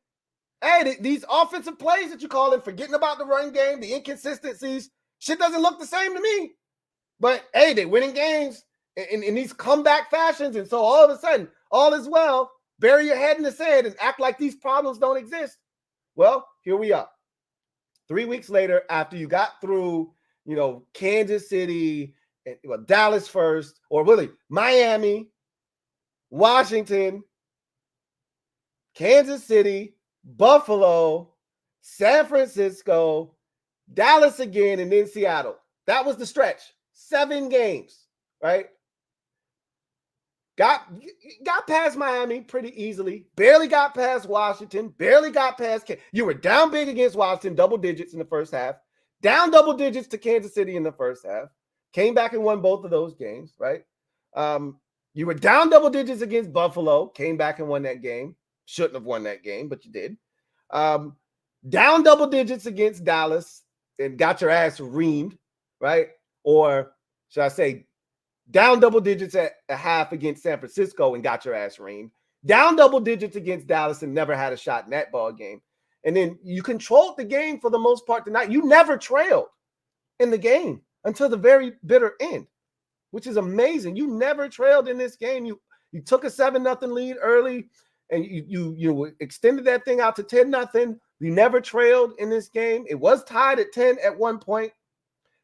Hey, these offensive plays that you call in, forgetting about the run game, the inconsistencies, shit doesn't look the same to me. But, hey, they're winning games in these comeback fashions. And so all of a sudden, all is well. Bury your head in the sand and act like these problems don't exist. Well, here we are. 3 weeks later, after you got through, Kansas City, Dallas first, or really Miami, Washington, Kansas City, Buffalo, San Francisco, Dallas again, and then Seattle. That was the stretch. 7 games, right? Got past Miami pretty easily. Barely got past Washington. Barely got past. You were down big against Washington, double digits in the first half. Down double digits to Kansas City in the first half. Came back and won both of those games, right? You were down double digits against Buffalo. Came back and won that game. Shouldn't have won that game, but you did. Down double digits against Dallas and got your ass reamed, right? Or should I say down double digits at a half against San Francisco and got your ass reamed. Down double digits against Dallas and never had a shot in that ball game. And then you controlled the game for the most part tonight. You never trailed in the game until the very bitter end, which is amazing. You never trailed in this game. You took a 7-0 lead early, and you extended that thing out to 10-0. You never trailed in this game. It was tied at 10 at one point.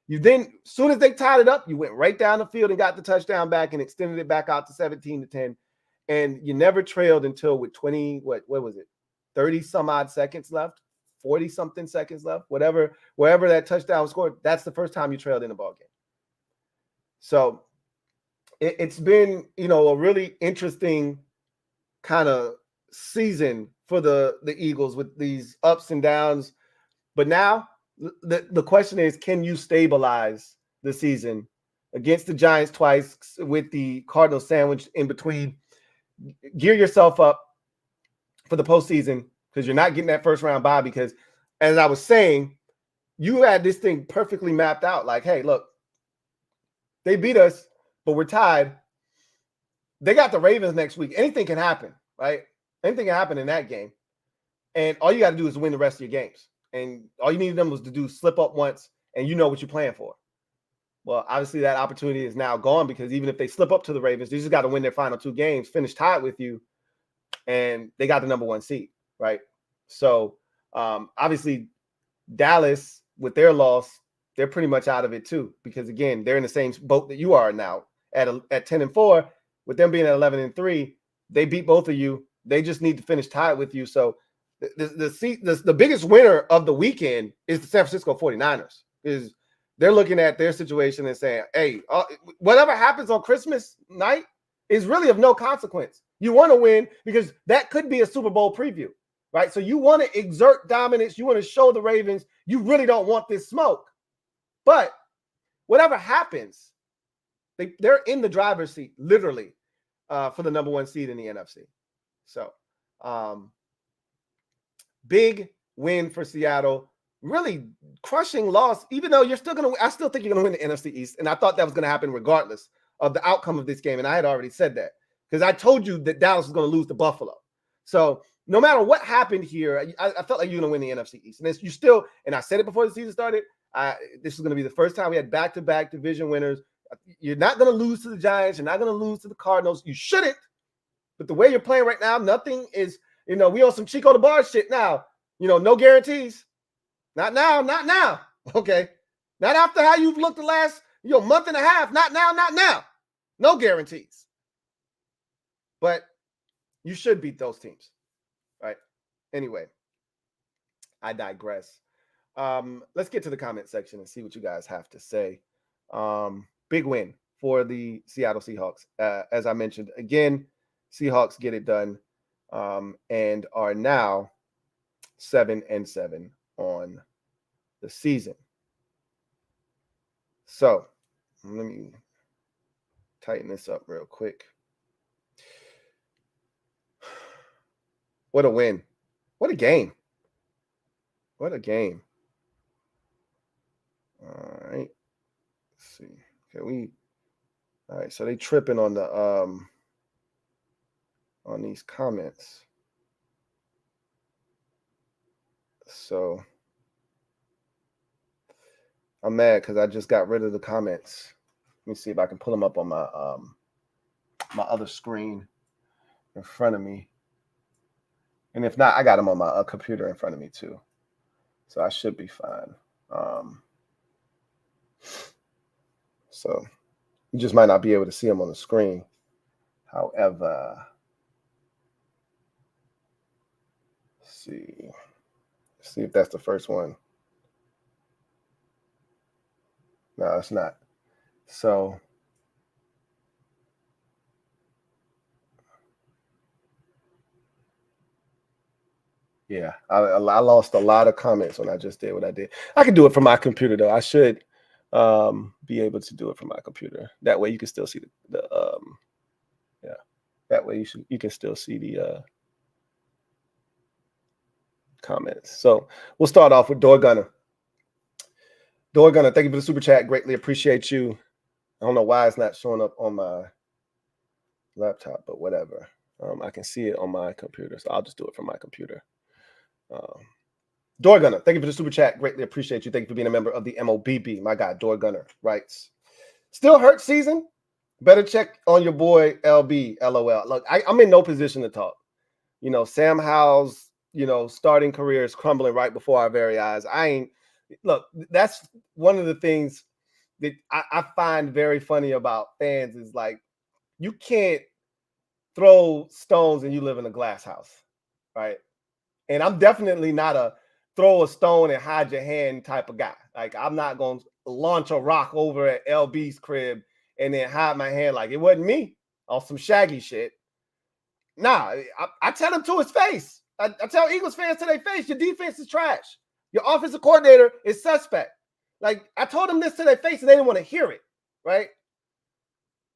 You then, as soon as they tied it up, you went right down the field and got the touchdown back and extended it back out to 17-10. And you never trailed until with 20, what was it? 30 some odd seconds left, 40 something seconds left, wherever that touchdown was scored. That's the first time you trailed in a ball game. So it's been, a really interesting kind of season for the Eagles with these ups and downs. But now the question is, can you stabilize the season against the Giants twice with the Cardinals sandwiched in between? Gear yourself up for the postseason because you're not getting that first round bye because, as I was saying, you had this thing perfectly mapped out. Like, hey, look, they beat us, but we're tied. They got the Ravens next week. Anything can happen, right? Anything can happen in that game. And all you got to do is win the rest of your games. And all you needed them was to do slip up once, and you know what you're playing for. Well, obviously that opportunity is now gone because even if they slip up to the Ravens, they just got to win their final 2 games, finish tied with you, and they got the number 1 seed, right? So obviously Dallas, with their loss, they're pretty much out of it too because, again, they're in the same boat that you are now at 10-4. With them being at 11-3, they beat both of you. They just need to finish tied with you. So the biggest winner of the weekend is the San Francisco 49ers. They're looking at their situation and saying, hey, whatever happens on Christmas night is really of no consequence. You want to win because that could be a Super Bowl preview. right? So you want to exert dominance. You want to show the Ravens you really don't want this smoke. But whatever happens, they're in the driver's seat, literally, for the number 1 seed in the NFC. So big win for Seattle. Really crushing loss, even though you're still I still think you're going to win the NFC East. And I thought that was going to happen regardless of the outcome of this game. And I had already said that because I told you that Dallas was going to lose to Buffalo. So no matter what happened here, I felt like you're going to win the NFC East. And you still, and I said it before the season started, this is going to be the first time we had back-to-back division winners. You're not going to lose to the Giants. You're not going to lose to the Cardinals. You shouldn't. But the way you're playing right now, nothing is, we on some Chico the Bar shit now. No guarantees. Not now, not now. Okay. Not after how you've looked the last, month and a half. Not now, not now. No guarantees. But you should beat those teams. Right? Anyway, I digress. Let's get to the comment section and see what you guys have to say. Big win for the Seattle Seahawks. As I mentioned, again, Seahawks get it done and are now 7-7 on the season. So let me tighten this up real quick. What a win. What a game. What a game. All right. Let's see. Okay, all right, so they tripping on the on these comments. So I'm mad because I just got rid of the comments. Let me see if I can pull them up on my my other screen in front of me. And if not, I got them on my computer in front of me too. So I should be fine. So you just might not be able to see them on the screen. However, let's see if that's the first one. No, it's not. So yeah, I lost a lot of comments when I just did what I did. I can do it from my computer though. I should be able to do it from my computer. That way you can still see the yeah. That way you can still see the comments. So we'll start off with Door Gunner. Door Gunner, thank you for the super chat. Greatly appreciate you. I don't know why it's not showing up on my laptop, but whatever. I can see it on my computer, so I'll just do it from my computer. Door Gunner, thank you for the super chat. Greatly appreciate you. Thank you for being a member of the MOBB. My guy, Door Gunner writes, still hurt season? Better check on your boy LB, LOL. Look, I'm in no position to talk. Sam Howell's, starting career is crumbling right before our very eyes. Look, that's one of the things that I find very funny about fans is like, you can't throw stones and you live in a glass house, right? And I'm definitely not a throw a stone and hide your hand type of guy. Like, I'm not going to launch a rock over at LB's crib and then hide my hand like it wasn't me on some shaggy shit. Nah, I tell him to his face. I tell Eagles fans to their face, your defense is trash. Your offensive coordinator is suspect. Like, I told them this to their face and they didn't want to hear it, right?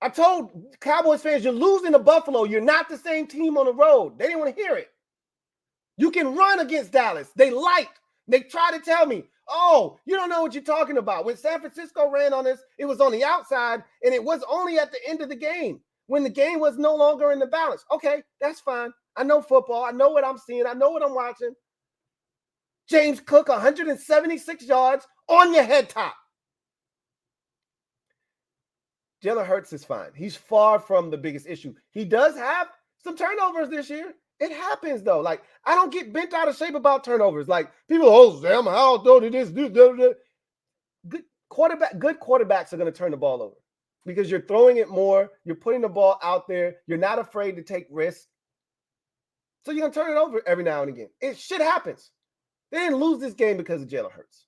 I told Cowboys fans, you're losing to Buffalo. You're not the same team on the road. They didn't want to hear it. You can run against Dallas. They try to tell me, oh, you don't know what you're talking about. When San Francisco ran on us, it was on the outside, and it was only at the end of the game when the game was no longer in the balance. Okay, that's fine. I know football. I know what I'm seeing. I know what I'm watching. James Cook, 176 yards on your head top. Jalen Hurts is fine. He's far from the biggest issue. He does have some turnovers this year. It happens, though. Like, I don't get bent out of shape about turnovers. Like, people, oh, Sam, how did this do? Good quarterbacks are going to turn the ball over because you're throwing it more. You're putting the ball out there. You're not afraid to take risks. So you're going to turn it over every now and again. Shit happens. They didn't lose this game because of Jalen Hurts.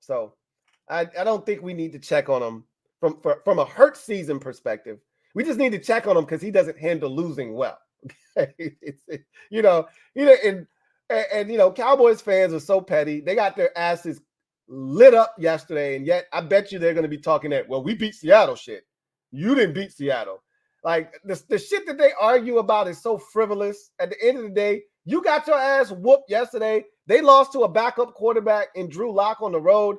So I don't think we need to check on him from a Hurts season perspective. We just need to check on him because he doesn't handle losing well. And And you know, Cowboys fans are so petty. They got their asses lit up yesterday, and yet I bet you they're going to be talking that, well, we beat Seattle shit. You didn't beat Seattle. Like, the shit that they argue about is so frivolous. At the end of the day, you got your ass whooped yesterday. They lost to a backup quarterback in Drew Lock on the road.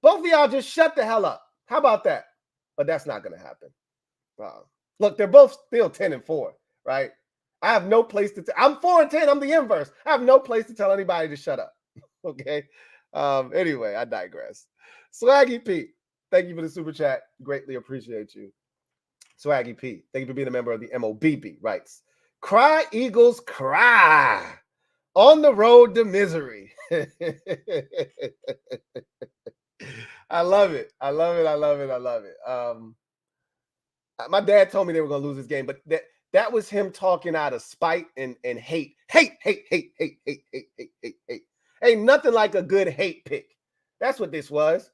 Both of y'all just shut the hell up. How about that? But that's not going to happen. Look, they're both still 10-4, right? I have no place to I'm 4-10. I'm the inverse. I have no place to tell anybody to shut up. Okay. Anyway, I digress. Swaggy P, thank you for the super chat. Greatly appreciate you. Swaggy P, thank you for being a member of the MOBB. Writes, cry Eagles, cry on the road to misery. I love it. I love it. I love it. I love it. My dad told me they were going to lose this game, but that was him talking out of spite and hate. Hate. Ain't nothing like a good hate pick. That's what this was.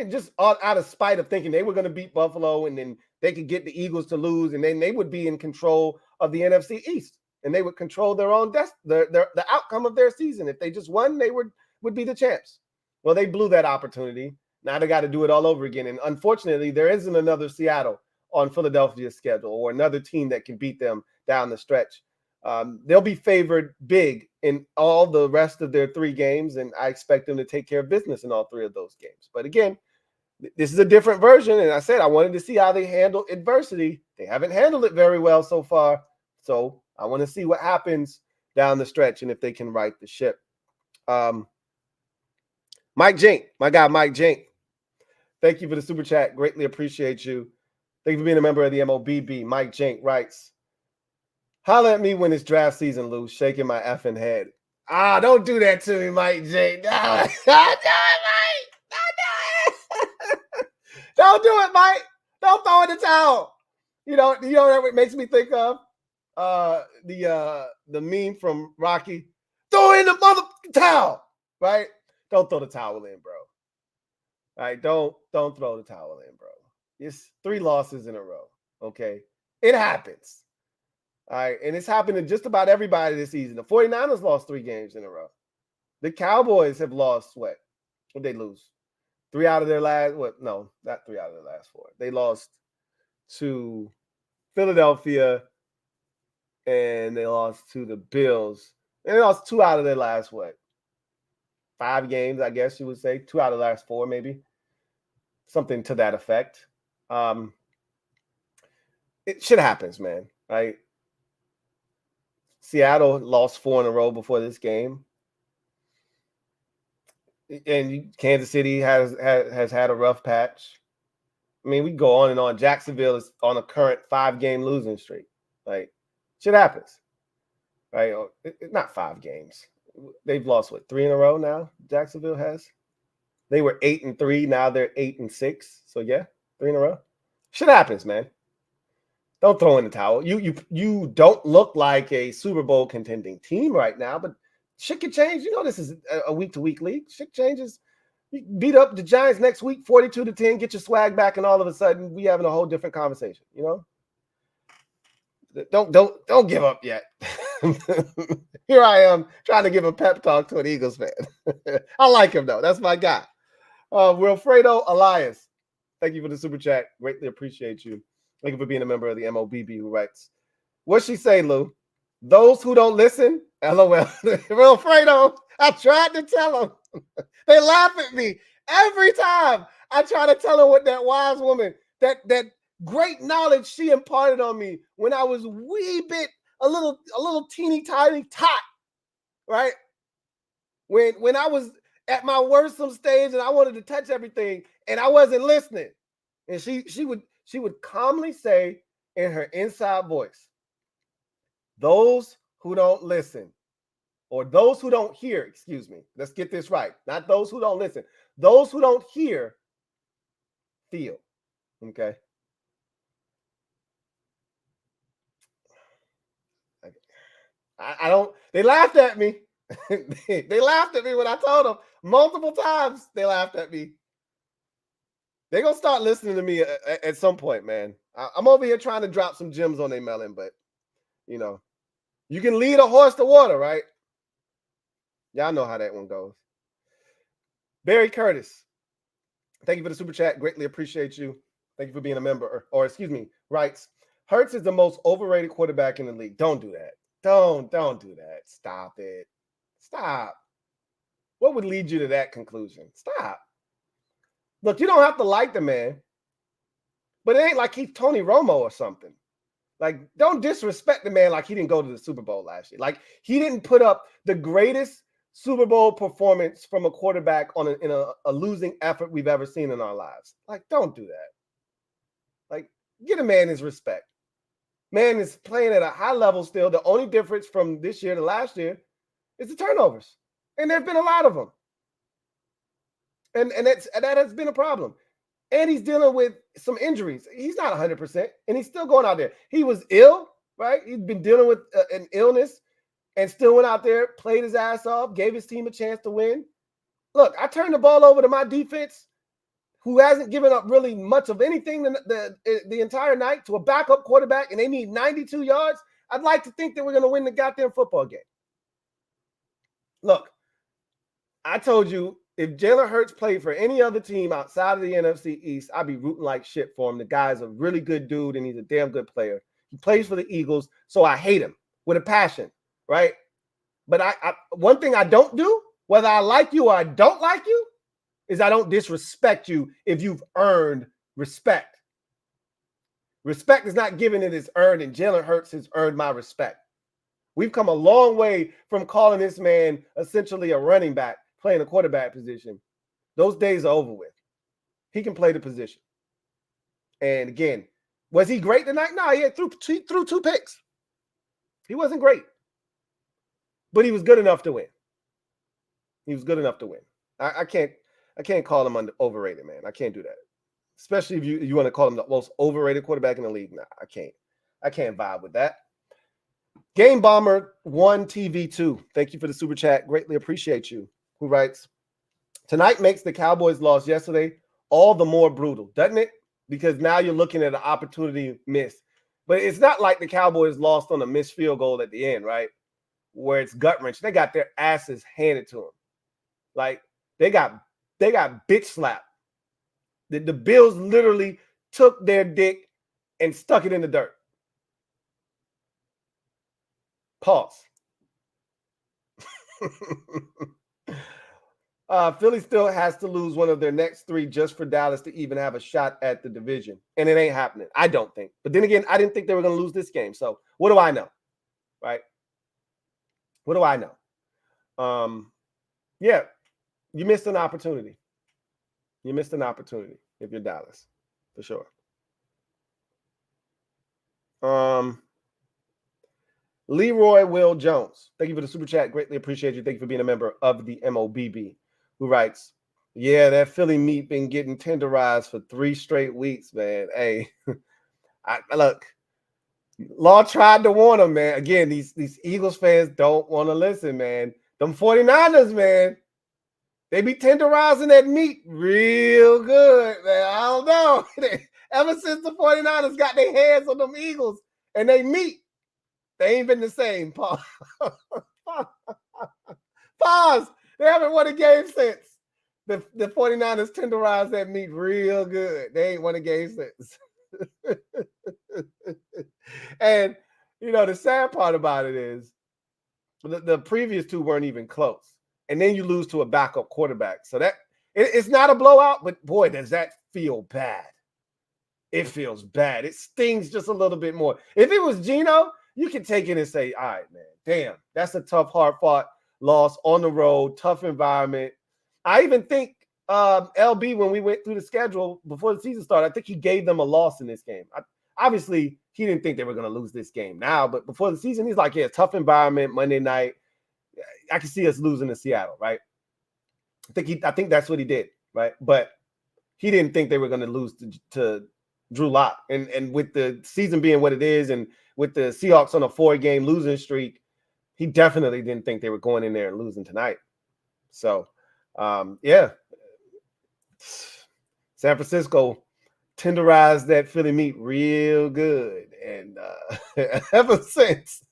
Just out of spite of thinking they were going to beat Buffalo and then they could get the Eagles to lose, and then they would be in control of the NFC East, and they would control their own the outcome of their season. If they just won, they would be the champs. Well, they blew that opportunity. Now they got to do it all over again. And unfortunately, there isn't another Seattle on Philadelphia's schedule or another team that can beat them down the stretch. They'll be favored big in all the rest of their 3 games, and I expect them to take care of business in all 3 of those games. But again, this is a different version, and I said I wanted to see how they handle adversity. They haven't handled it very well so far, so I want to see what happens down the stretch and if they can right the ship. Mike Jink, my guy Mike Jink, thank you for the super chat. Greatly appreciate you. Thank you for being a member of the MOBB. Mike Jink writes, holla at me when it's draft season, Lou. Shaking my effing head. Don't do that to me, Mike Jink. Don't do it, Mike. Don't do it, Mike. Don't throw in the towel. You know what makes me think of? The meme from Rocky. Throw in the mother towel, right? Don't throw the towel in, bro. All right, don't throw the towel in, bro. It's 3 losses in a row, okay? It happens. All right, and it's happened to just about everybody this season. The 49ers lost 3 games in a row. The Cowboys have lost what? What did they lose? 3 out of their last, no, not 3 out of their last 4. They lost to Philadelphia, and they lost to the Bills. And they lost 2 out of their last, 5 games, I guess you would say. 2 out of the last 4, maybe. Something to that effect. Shit happens, man, right? Seattle lost 4 in a row before this game. And Kansas City has had a rough patch. I mean, we go on and on. Jacksonville is on a current 5-game losing streak. Like, shit happens, right? Not 5 games. They've lost 3 in a row now. Jacksonville has. They were 8-3. Now they're 8-6. So yeah, 3 in a row. Shit happens, man. Don't throw in the towel. You don't look like a Super Bowl contending team right now, but shit can change. You know, this is a week-to-week league. Shit changes. You beat up the Giants next week, 42-10, get your swag back, and all of a sudden we having a whole different conversation. You know, don't give up yet. Here I am trying to give a pep talk to an Eagles fan. I like him though. That's my guy. Wilfredo Elias, thank you for the super chat. Greatly appreciate you. Thank you for being a member of the MOBB who writes, what'd she say, Lou? Those who don't listen, LOL. Wilfredo, I tried to tell them. They laugh at me every time I try to tell them what that wise woman, that great knowledge she imparted on me when I was a little teeny tiny tot, right? When I was at my worstome stage and I wanted to touch everything and I wasn't listening. And she would calmly say in her inside voice, those who don't listen, or those who don't hear, excuse me. Let's get this right. Not those who don't listen. Those who don't hear, feel. Okay? I don't, they laughed at me. They laughed at me when I told them multiple times. They laughed at me. They're going to start listening to me at some point, man. I'm over here trying to drop some gems on their melon, but, you know, you can lead a horse to water, right? Y'all know how that one goes. Barry Curtis, thank you for the super chat. Greatly appreciate you. Thank you for being a member. Or excuse me, writes, Hurts is the most overrated quarterback in the league. Don't do that. Don't do that. Stop it. Stop. What would lead you to that conclusion? Stop. Look, you don't have to like the man, but it ain't like he's Tony Romo or something. Like, don't disrespect the man like he didn't go to the Super Bowl last year. Like, he didn't put up the greatest Super Bowl performance from a quarterback in a losing effort we've ever seen in our lives. Like, don't do that. Like, get a man his respect. Man is playing at a high level still. The only difference from this year to last year is the turnovers. And there have been a lot of them. And that has been a problem. And he's dealing with some injuries. He's not 100%, and he's still going out there. He was ill, right? He's been dealing with an illness and still went out there, played his ass off, gave his team a chance to win. Look, I turned the ball over to my defense, who hasn't given up really much of anything the entire night, to a backup quarterback, and they need 92 yards. I'd like to think that we're going to win the goddamn football game. Look, I told you, if Jalen Hurts played for any other team outside of the NFC East, I'd be rooting like shit for him. The guy's a really good dude, and he's a damn good player. He plays for the Eagles, so I hate him with a passion, right? But I one thing I don't do, whether I like you or I don't like you, is I don't disrespect you if you've earned respect. Respect is not given, it is earned, and Jalen Hurts has earned my respect. We've come a long way from calling this man essentially a running back, playing a quarterback position. Those days are over with. He can play the position. And again, was he great tonight? No, he threw 2 picks. He wasn't great. But he was good enough to win. He was good enough to win. I can't call him overrated, man. I can't do that. Especially if you want to call him the most overrated quarterback in the league. Nah, I can't. I can't vibe with that. Game Bomber 1 TV2. Thank you for the super chat. Greatly appreciate you. Who writes, tonight makes the Cowboys' loss yesterday all the more brutal, doesn't it? Because now you're looking at an opportunity missed. But it's not like the Cowboys lost on a missed field goal at the end, right? Where it's gut-wrenching. They got their asses handed to them. Like, they got bitch slapped. The Bills literally took their dick and stuck it in the dirt. Pause. Philly still has to lose one of their next 3 just for Dallas to even have a shot at the division. And it ain't happening. I don't think. But then again, I didn't think they were going to lose this game. So what do I know? Right? What do I know? Yeah, you missed an opportunity. You missed an opportunity if you're Dallas, for sure. Leroy Will Jones, thank you for the super chat. Greatly appreciate you. Thank you for being a member of the MOBB. Who writes, yeah, that Philly meat been getting tenderized for 3 straight weeks, man. Hey, look, Law tried to warn them, man. Again, these Eagles fans don't want to listen, man. Them 49ers, man, they be tenderizing that meat real good, man. I don't know. Ever since the 49ers got their hands on them Eagles and they meat, they ain't been the same. Pause. Pause. They haven't won a game since. The 49ers tenderized that meat real good. They ain't won a game since. And, you know, the sad part about it is the previous 2 weren't even close. And then you lose to a backup quarterback. So that it's not a blowout, but boy, does that feel bad. It feels bad. It stings just a little bit more. If it was Geno, you can take it and say, all right, man, damn, that's a tough, hard-fought loss on the road, tough environment. I even think LB, when we went through the schedule before the season started, I think he gave them a loss in this game. Obviously, he didn't think they were going to lose this game now, but before the season, he's like, yeah, tough environment, Monday night. I can see us losing to Seattle, right? I think that's what he did, right? But he didn't think they were going to lose to Drew Lock. And with the season being what it is, and with the Seahawks on a 4-game losing streak, he definitely didn't think they were going in there and losing tonight. So, yeah. San Francisco tenderized that Philly meat real good. And ever since,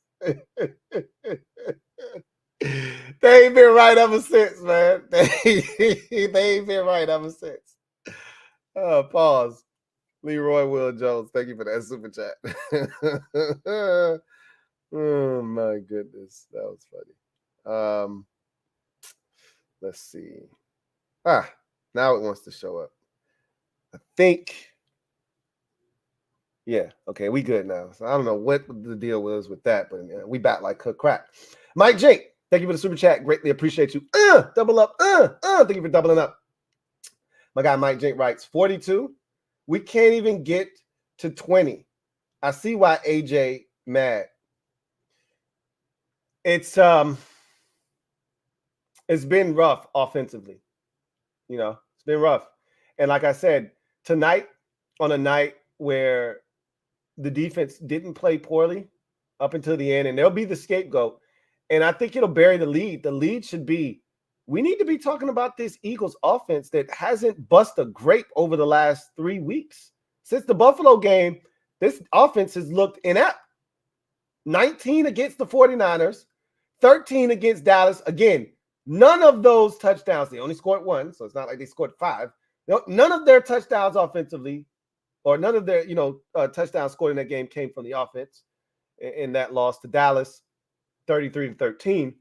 They ain't been right ever since, man. They ain't been right ever since. Pause. Leroy Will Jones, thank you for that super chat. Oh my goodness, that was funny. Let's see. Now it wants to show up. I think. Yeah, okay, we good now. So I don't know what the deal was with that, but we back like cook crack. Mike Jake, thank you for the super chat. Greatly appreciate you. Double up. Thank you for doubling up. My guy Mike Jake writes 42. We can't even get to 20. I see why AJ mad. It's been rough offensively. You know, it's been rough. And like I said, tonight, on a night where the defense didn't play poorly up until the end, and they'll be the scapegoat. And I think it'll bury the lead. The lead should be, we need to be talking about this Eagles offense that hasn't busted a grape over the last 3 weeks. Since the Buffalo game, this offense has looked inept. 19 against the 49ers, 13 against Dallas. Again, none of those touchdowns, they only scored 1, so it's not like they scored 5. None of their touchdowns offensively, or none of their touchdowns scored in that game came from the offense in that loss to Dallas, 33-13.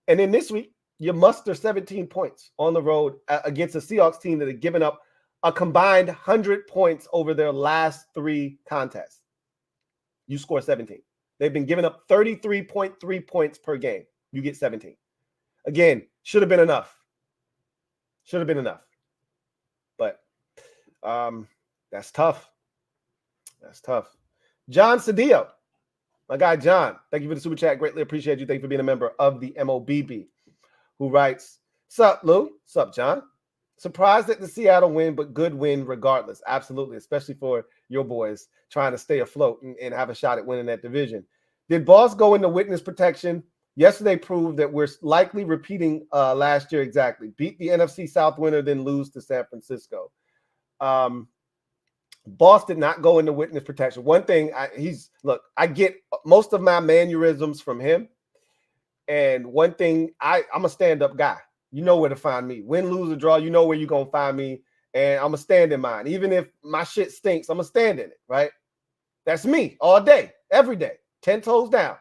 And then this week, you muster 17 points on the road against a Seahawks team that had given up a combined 100 points over their last 3 contests. You score 17. They've been giving up 33.3 points per game. You get 17. Again, should have been enough. Should have been enough. But that's tough. That's tough. John Cedillo, my guy John, thank you for the super chat. Greatly appreciate you. Thank you for being a member of the MOBB, who writes, "Sup, Lou? Sup, John? Surprised at the Seattle win, but good win regardless. Absolutely, especially for your boys trying to stay afloat and have a shot at winning that division. Did Boss go into witness protection? Yesterday proved that we're likely repeating last year exactly. Beat the NFC South winner, then lose to San Francisco. Boss did not go into witness protection. One thing, I get most of my mannerisms from him. And one thing, I'm a stand-up guy. You know where to find me. Win, lose, or draw, you know where you're going to find me. And I'm going to stand in mine. Even if my shit stinks, I'm going to stand in it, right? That's me all day, every day, 10 toes down.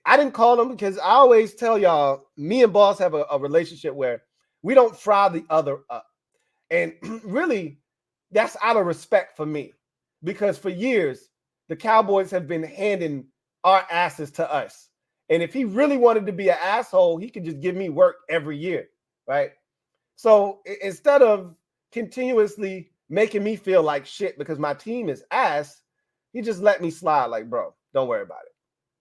I didn't call him because I always tell y'all, me and Boss have a relationship where we don't fry the other up. And really, that's out of respect for me. Because for years, the Cowboys have been handing our asses to us. And if he really wanted to be an asshole, he could just give me work every year, right? So instead of continuously making me feel like shit because my team is ass, he just let me slide like, bro, don't worry about it.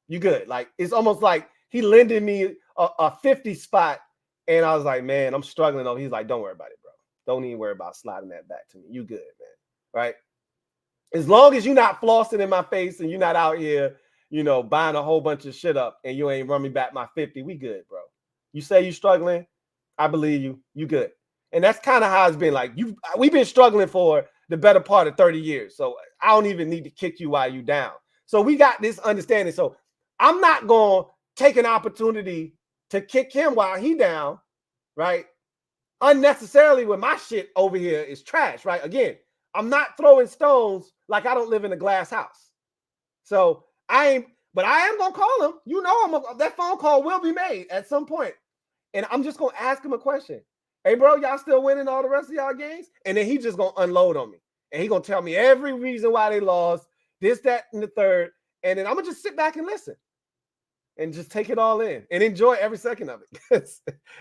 You good. Like, it's almost like he lended me a 50 spot, and I was like, man, I'm struggling. Oh, he's like, don't worry about it, bro. Don't even worry about sliding that back to me. You good, man, right? As long as you're not flossing in my face and you're not out here, buying a whole bunch of shit up and you ain't run me back my 50, we good, bro. You say you struggling, I believe you. You good. And that's kind of how it's been. Like, we've been struggling for the better part of 30 years. So I don't even need to kick you while you down. So we got this understanding. So I'm not going to take an opportunity to kick him while he down, right? Unnecessarily when my shit over here is trash, right? Again, I'm not throwing stones like I don't live in a glass house. So I am going to call him. That phone call will be made at some point. And I'm just going to ask him a question. Hey, bro, y'all still winning all the rest of y'all games? And then he's just going to unload on me. And he's going to tell me every reason why they lost, this, that, and the third. And then I'm going to just sit back and listen and just take it all in and enjoy every second of it.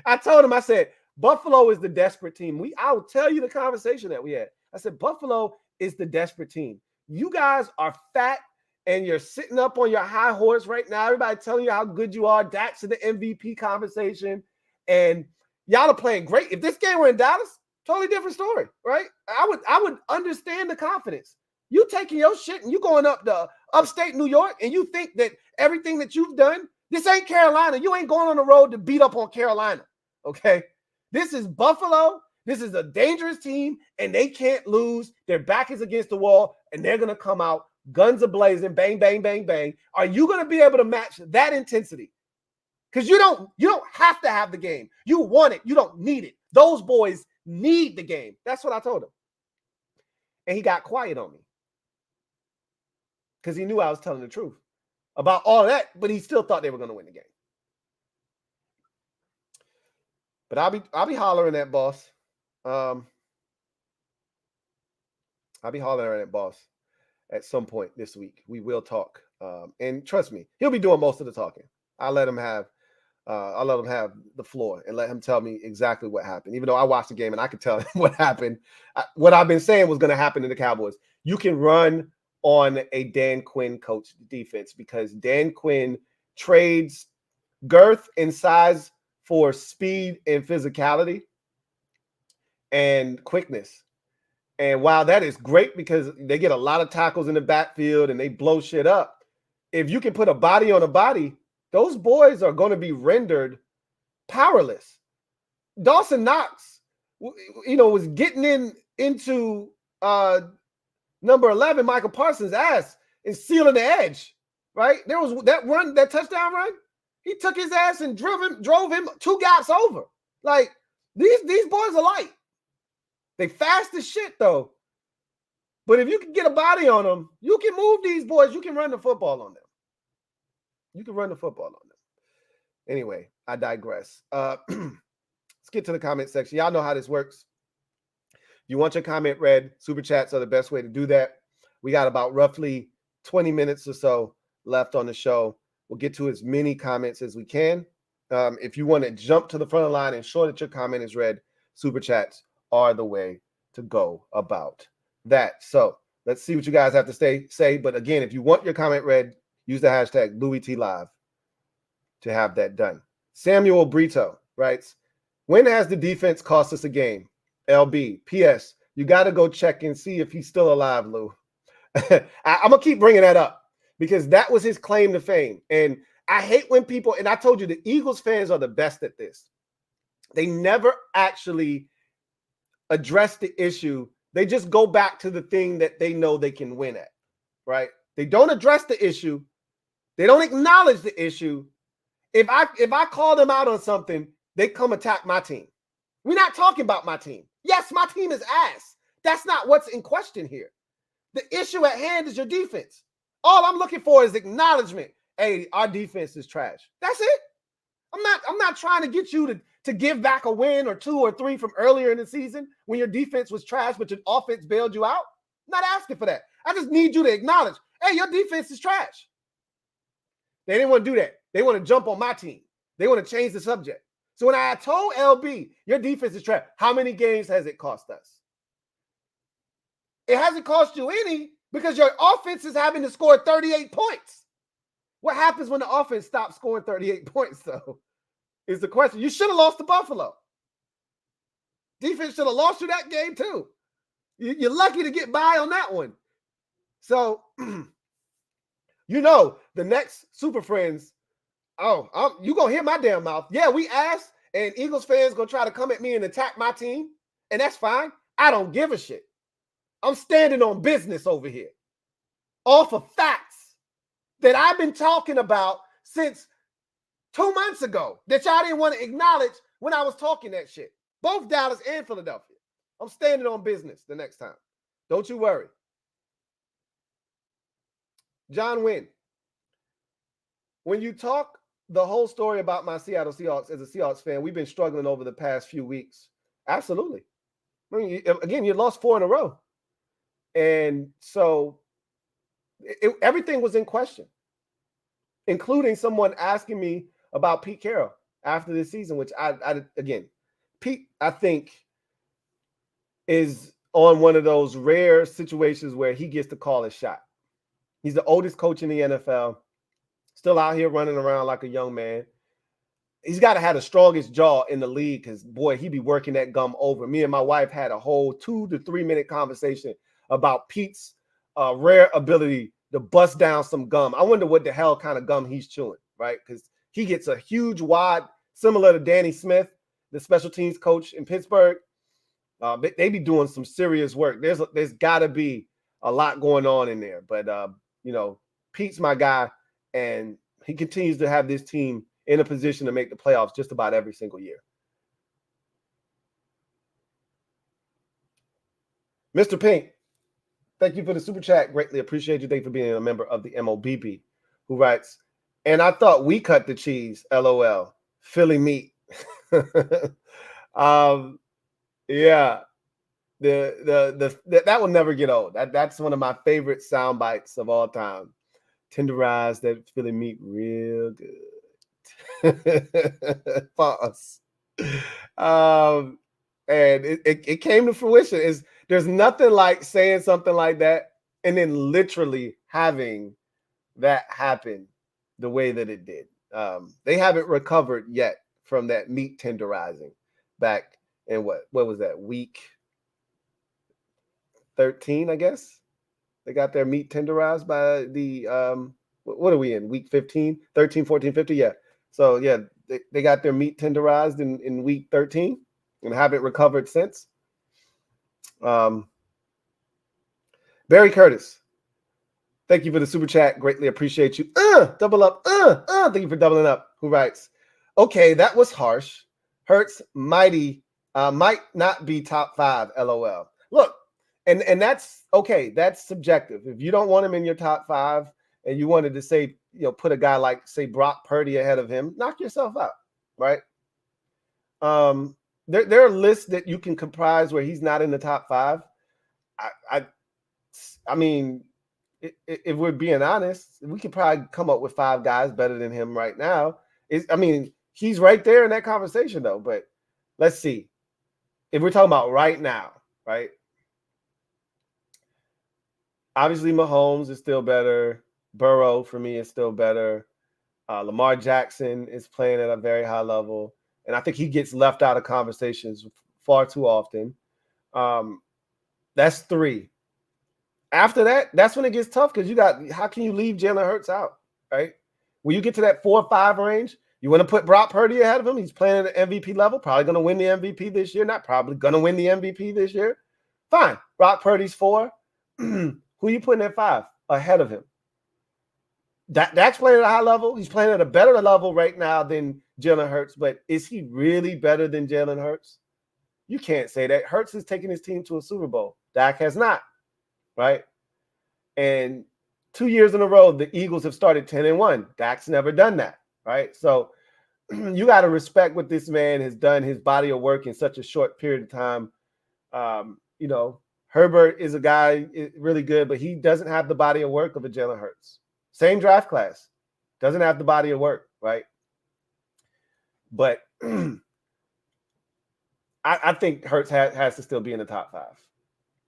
I told him, I said, Buffalo is the desperate team. I will tell you the conversation that we had. I said, Buffalo is the desperate team. You guys are fat and you're sitting up on your high horse right now. Everybody telling you how good you are. Dak's in the MVP conversation. And y'all are playing great. If this game were in Dallas, totally different story, right? I would understand the confidence. You taking your shit and you going up to upstate New York and you think that everything that you've done, this ain't Carolina. You ain't going on the road to beat up on Carolina, okay? This is Buffalo. This is a dangerous team, and they can't lose. Their back is against the wall, and they're going to come out, guns a-blazing, bang, bang, bang, bang. Are you going to be able to match that intensity? Because you don't have to have the game. You want it. You don't need it. Those boys need the game. That's what I told him. And he got quiet on me. Because he knew I was telling the truth about all that, but he still thought they were going to win the game. But I'll be hollering at boss. I'll be hollering at boss at some point this week. We will talk. And trust me, he'll be doing most of the talking. I'll let him have the floor and let him tell me exactly what happened. Even though I watched the game and I could tell him what happened. What I've been saying was going to happen to the Cowboys. You can run on a Dan Quinn coach defense because Dan Quinn trades girth and size for speed and physicality and quickness. And while that is great because they get a lot of tackles in the backfield and they blow shit up, if you can put a body on a body, those boys are going to be rendered powerless. Dawson Knox, was getting into number 11, Michael Parsons' ass and sealing the edge, right? There was that touchdown run. He took his ass and drove him 2 gaps over. Like, these boys are light. They fast as shit, though. But if you can get a body on them, you can move these boys. You can run the football on them. Anyway, I digress. Let's get to the comment section. Y'all know how this works. You want your comment read. Super chats are the best way to do that. We got about roughly 20 minutes or so left on the show. We'll get to as many comments as we can. If you want to jump to the front of the line and ensure that your comment is read, super chats are the way to go about that. So let's see what you guys have to say. But again, if you want your comment read, use the hashtag LouieTLive to have that done. Samuel Brito writes, when has the defense cost us a game? LB. P.S. You got to go check and see if he's still alive, Lou. I'm going to keep bringing that up because that was his claim to fame. And I hate when people, and I told you the Eagles fans are the best at this. They never actually address the issue. They just go back to the thing that they know they can win at, right? They don't address the issue. They don't acknowledge the issue. If I call them out on something, they come attack my team. We're not talking about my team. Yes, my team is ass. That's not what's in question here. The issue at hand is your defense. All I'm looking for is acknowledgement. Hey, our defense is trash. That's it. I'm not trying to get you to give back a win or 2 or 3 from earlier in the season when your defense was trash, but your offense bailed you out. I'm not asking for that. I just need you to acknowledge, hey, your defense is trash. They didn't want to do that. They want to jump on my team. They want to change the subject. So when I told LB, your defense is trash, how many games has it cost us? It hasn't cost you any because your offense is having to score 38 points. What happens when the offense stops scoring 38 points, though, is the question. You should have lost to Buffalo. Defense should have lost you that game, too. You're lucky to get by on that one. So, the next Super Friends, you going to hear my damn mouth. Yeah, we asked, and Eagles fans going to try to come at me and attack my team, and that's fine. I don't give a shit. I'm standing on business over here off of facts that I've been talking about since 2 months ago that y'all didn't want to acknowledge when I was talking that shit. Both Dallas and Philadelphia. I'm standing on business the next time. Don't you worry. John Wynn, when you talk the whole story about my Seattle Seahawks as a Seahawks fan, we've been struggling over the past few weeks. Absolutely. I mean, again, you lost 4 in a row. And so everything was in question, including someone asking me about Pete Carroll after this season, which Pete, I think, is on one of those rare situations where he gets to call his shot. He's the oldest coach in the NFL, still out here running around like a young man. He's got to have the strongest jaw in the league because, boy, he be working that gum over. Me and my wife had a whole 2 to 3 minute conversation about Pete's rare ability to bust down some gum. I wonder what the hell kind of gum he's chewing, right? Because he gets a huge wad, similar to Danny Smith, the special teams coach in Pittsburgh. They be doing some serious work. There's got to be a lot going on in there. But, Pete's my guy, and he continues to have this team in a position to make the playoffs just about every single year. Mr. Pink, thank you for the super chat. Greatly appreciate you. Thank you for being a member of the MOBB, who writes, and I thought we cut the cheese, LOL. Philly meat. Yeah. That will never get old. That's one of my favorite sound bites of all time. Tenderize that Philly meat real good. Pause. And it came to fruition. There's nothing like saying something like that and then literally having that happen the way that it did. They haven't recovered yet from that meat tenderizing back in what was that, week 13, I guess? They got their meat tenderized by the what are we in, week 15, 13, 14, 15? Yeah. So yeah, they got their meat tenderized in week 13 and haven't recovered since. Barry Curtis, thank you for the super chat. Greatly appreciate you. Double up. Thank you for doubling up. Who writes, okay, that was harsh. Hurts might not be top 5, LOL. Look, and that's okay. That's subjective. If you don't want him in your top 5 and you wanted to say, put a guy like, say, Brock Purdy ahead of him, knock yourself out, right? There are lists that you can comprise where he's not in the top 5. I mean, if we're being honest, we could probably come up with 5 guys better than him right now. He's right there in that conversation, though. But let's see. If we're talking about right now, right? Obviously, Mahomes is still better. Burrow, for me, is still better. Lamar Jackson is playing at a very high level. And I think he gets left out of conversations far too often. That's 3. After that, that's when it gets tough because how can you leave Jalen Hurts out, right? When you get to that 4 or 5 range, you want to put Brock Purdy ahead of him. He's playing at an MVP level, probably going to win the MVP this year. Not probably, going to win the MVP this year. Fine. Brock Purdy's 4. Who are you putting at 5 ahead of him? Dak's playing at a high level. He's playing at a better level right now than Jalen Hurts, but is he really better than Jalen Hurts? You can't say that. Hurts is taking his team to a Super Bowl. Dak has not, right? And 2 years in a row, the Eagles have started 10-1. Dak's never done that, right? So you got to respect what this man has done, his body of work in such a short period of time. Herbert is a guy really good, but he doesn't have the body of work of a Jalen Hurts. Same draft class. Doesn't have the body of work, right? But I think Hurts has to still be in the top 5.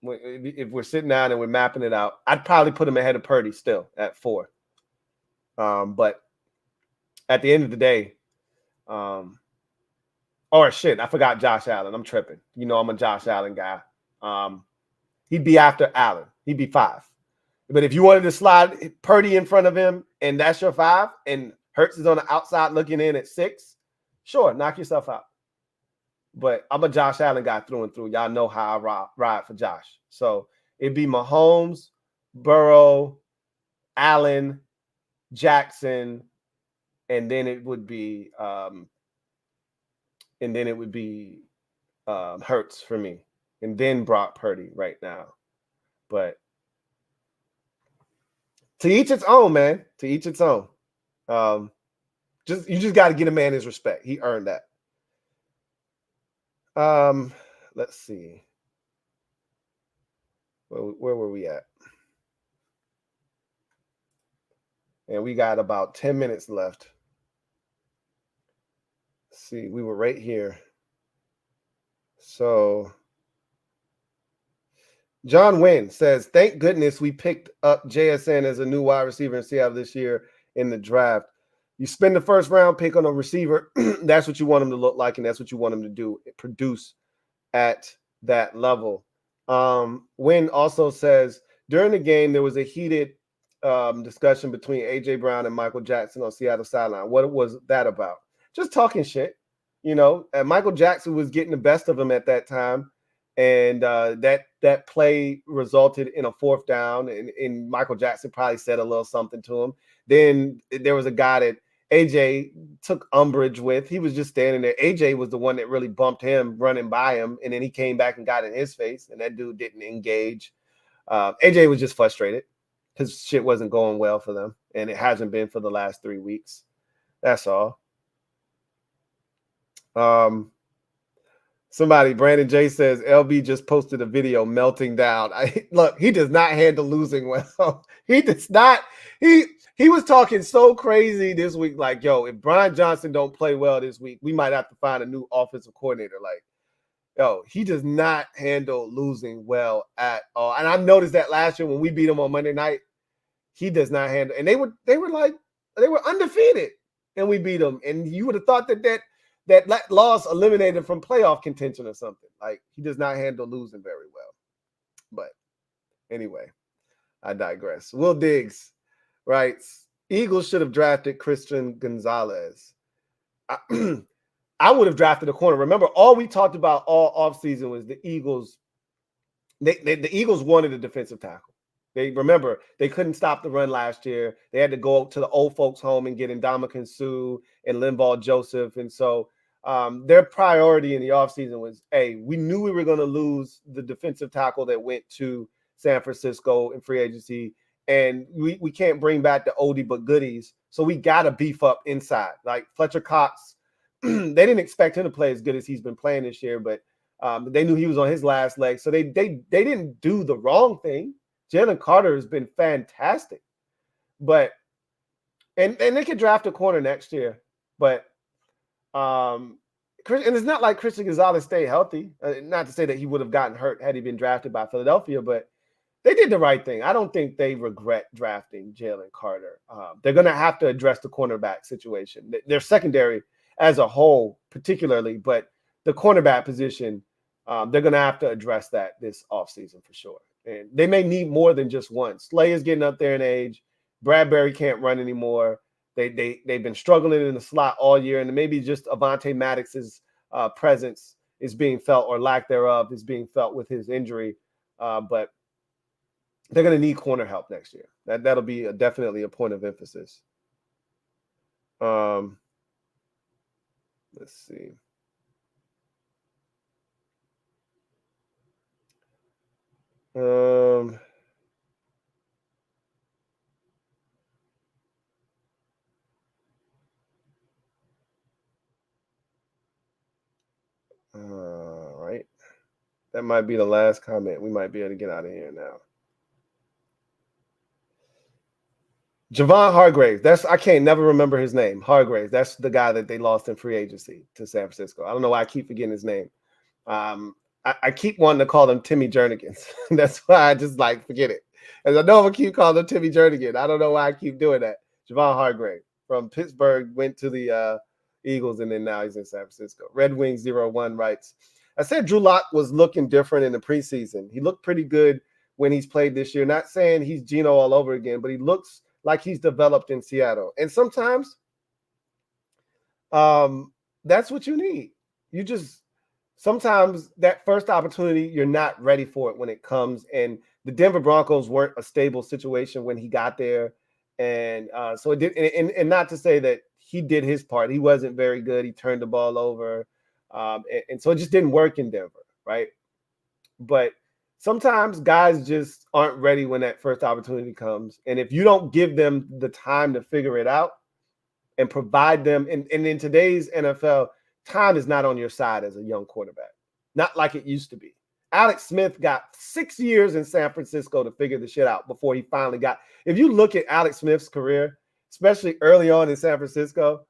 If we're sitting down and we're mapping it out, I'd probably put him ahead of Purdy still at 4. But at the end of the day, I forgot Josh Allen. I'm tripping. I'm a Josh Allen guy. He'd be after Allen. He'd be 5. But if you wanted to slide Purdy in front of him and that's your 5 and Hurts is on the outside looking in at 6, sure, knock yourself out. But I'm a Josh Allen guy through and through. Y'all know how I ride for Josh. So it'd be Mahomes, Burrow, Allen, Jackson, and then it would be Hurts for me, and then Brock Purdy right now. But to each its own, man. To each its own. You just got to get a man his respect. He earned that. Let's see. Where were we at? And we got about 10 minutes left. Let's see, we were right here. So John Wynn says, thank goodness we picked up JSN as a new wide receiver in Seattle this year in the draft. You spend the first round pick on a receiver, that's what you want him to look like, and that's what you want him to do, produce at that level. Wynn also says, during the game, there was a heated discussion between A.J. Brown and Michael Jackson on Seattle sideline. What was that about? Just talking shit, and Michael Jackson was getting the best of him at that time. And that play resulted in a 4th down, and Michael Jackson probably said a little something to him. Then there was a guy that AJ took umbrage with. He was just standing there. AJ was the one that really bumped him, running by him, and then he came back and got in his face, and that dude didn't engage. AJ was just frustrated because shit wasn't going well for them, and it hasn't been for the last 3 weeks. That's all. Somebody, Brandon J says, LB just posted a video melting down. Look, he does not handle losing well. He does not. He was talking so crazy this week, like, yo, if Brian Johnson don't play well this week, we might have to find a new offensive coordinator. Like, yo, he does not handle losing well at all. And I noticed that last year when we beat him on Monday night, he does not handle. And they were undefeated, and we beat them. And you would have thought that loss eliminated from playoff contention or something. Like, he does not handle losing very well. But anyway, I digress. Will Diggs writes, Eagles should have drafted Christian Gonzalez. I would have drafted a corner. Remember, all we talked about all offseason was the Eagles. The Eagles wanted a defensive tackle. They couldn't stop the run last year. They had to go to the old folks' home and get Ndamukong Suh and Linval Joseph. And so their priority in the offseason was, hey, we knew we were going to lose the defensive tackle that went to San Francisco in free agency. And we can't bring back the oldie but goodies. So we got to beef up inside. Like Fletcher Cox, they didn't expect him to play as good as he's been playing this year, but they knew he was on his last leg. So they didn't do the wrong thing. Jalen Carter has been fantastic. But and they could draft a corner next year. But and it's not like Christian Gonzalez stayed healthy. Not to say that he would have gotten hurt had he been drafted by Philadelphia, but they did the right thing. I don't think they regret drafting Jalen Carter. They're going to have to address the cornerback situation. Their secondary as a whole, particularly, but the cornerback position, they're going to have to address that this offseason for sure. And they may need more than just one. Slay is getting up there in age. Bradbury can't run anymore. They've been struggling in the slot all year, and maybe just Avonte Maddox's presence is being felt, or lack thereof is being felt with his injury. But they're going to need corner help next year. That'll be definitely a point of emphasis. Let's see. All right. That might be the last comment. We might be able to get out of here now. Javon Hargraves. I can't never remember his name. Hargraves. That's the guy that they lost in free agency to San Francisco. I don't know why I keep forgetting his name. I keep wanting to call him Timmy Jernigan. That's why I just forget it. As I know I'm going to keep calling him Timmy Jernigan. I don't know why I keep doing that. Javon Hargraves from Pittsburgh went to the Eagles, and then now he's in San Francisco. Red Wings 01 writes, I said Drew Lock was looking different in the preseason. He looked pretty good when he's played this year. Not saying he's Geno all over again, but he looks like he's developed in Seattle. And sometimes that's what you need. Sometimes that first opportunity, you're not ready for it when it comes. And the Denver Broncos weren't a stable situation when he got there. And so it did. And not to say that he did his part. He wasn't very good. He turned the ball over. And so it just didn't work in Denver, right? But sometimes guys just aren't ready when that first opportunity comes. And if you don't give them the time to figure it out and provide them, and in today's NFL, time is not on your side as a young quarterback, not like it used to be. Alex Smith got 6 years in San Francisco to figure the shit out before he finally got. If you look at Alex Smith's career, especially early on in San Francisco,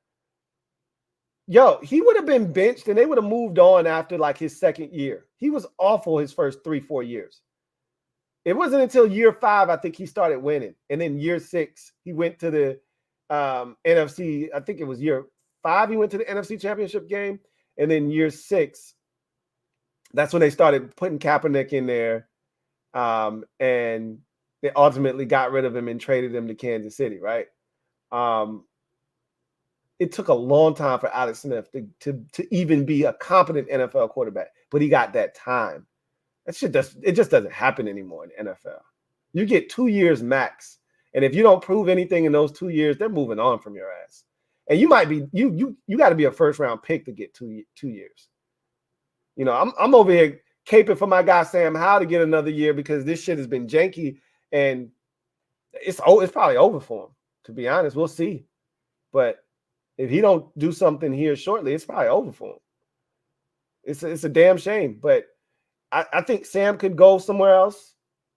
he would have been benched and they would have moved on after his second year. He was awful his first 3-4 years. It wasn't until year 5, I think, he started winning. And then year 6, he went to the NFC. I think it was year 5, he went to the NFC Championship game. And then year 6, that's when they started putting Kaepernick in there. And they ultimately got rid of him and traded him to Kansas City, right? It took a long time for Alex Smith to even be a competent NFL quarterback, but he got that time. It just doesn't happen anymore in the NFL. You get 2 years max, and if you don't prove anything in those 2 years, they're moving on from your ass. And you might be you got to be a first round pick to get 2 years. You know, I'm over here caping for my guy Sam Howell to get another year because this shit has been janky and it's probably over for him. To be honest, we'll see. But if he don't do something here shortly, it's probably over for him. It's a damn shame. But I think Sam could go somewhere else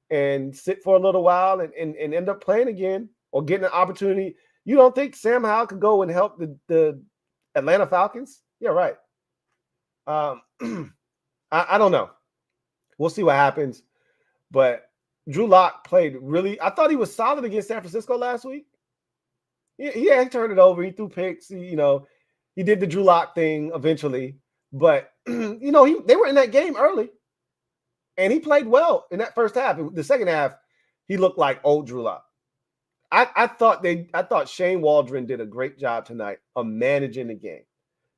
and sit for a little while and end up playing again or getting an opportunity. You don't think Sam Howell could go and help the Atlanta Falcons? Yeah, right. I don't know. We'll see what happens. But Drew Lock played really – I thought he was solid against San Francisco last week. Yeah, he turned it over. He threw picks. He did the Drew Lock thing eventually. But, they were in that game early. And he played well in that first half. The second half, he looked like old Drew Lock. I thought Shane Waldron did a great job tonight of managing the game,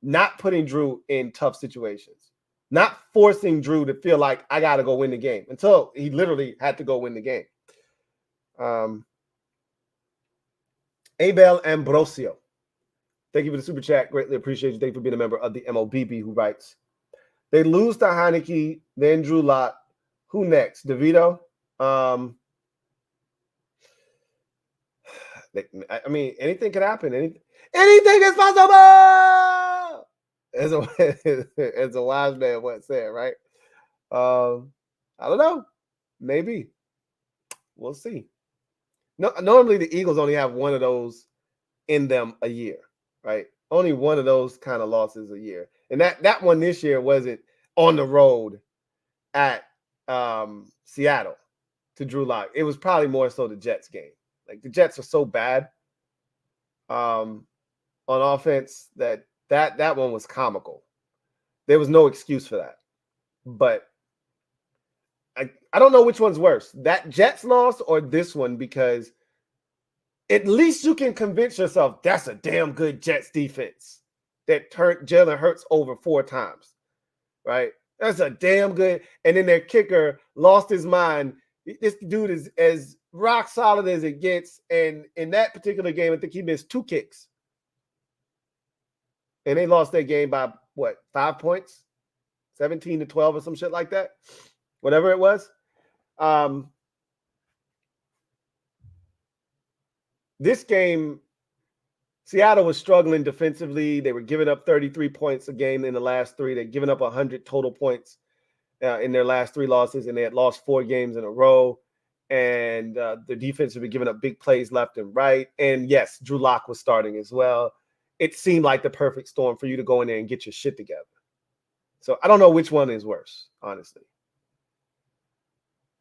not putting Drew in tough situations, not forcing Drew to feel like I got to go win the game until he literally had to go win the game. Abel Ambrosio, thank you for the super chat. Greatly appreciate you. Thank you for being a member of the MOBB, who writes, they lose to Heineke, then Drew Lock. Who next? DeVito? I mean, anything could happen. Anything is possible! As a wise man once said, right? I don't know. Maybe. We'll see. No, normally the Eagles only have one of those in them a year, right? Only one of those kind of losses a year. And that one this year wasn't on the road at Seattle to Drew Lock. It was probably more so the Jets game. Like the Jets are so bad on offense that one was comical. There was no excuse for that. But I don't know which one's worse, that Jets loss or this one, because at least you can convince yourself that's a damn good Jets defense that turned Jalen Hurts over 4 times, right? That's a damn good. And then their kicker lost his mind. This dude is as rock solid as it gets. And in that particular game, I think he missed 2 kicks. And they lost their game by, 5 points? 17-12 or some shit like that? Whatever it was. This game, Seattle was struggling defensively. They were giving up 33 points a game in the last 3. They'd given up 100 total points in their last 3 losses, and they had lost 4 games in a row. And the defense had been giving up big plays left and right. And yes, Drew Lock was starting as well. It seemed like the perfect storm for you to go in there and get your shit together. So I don't know which one is worse, honestly.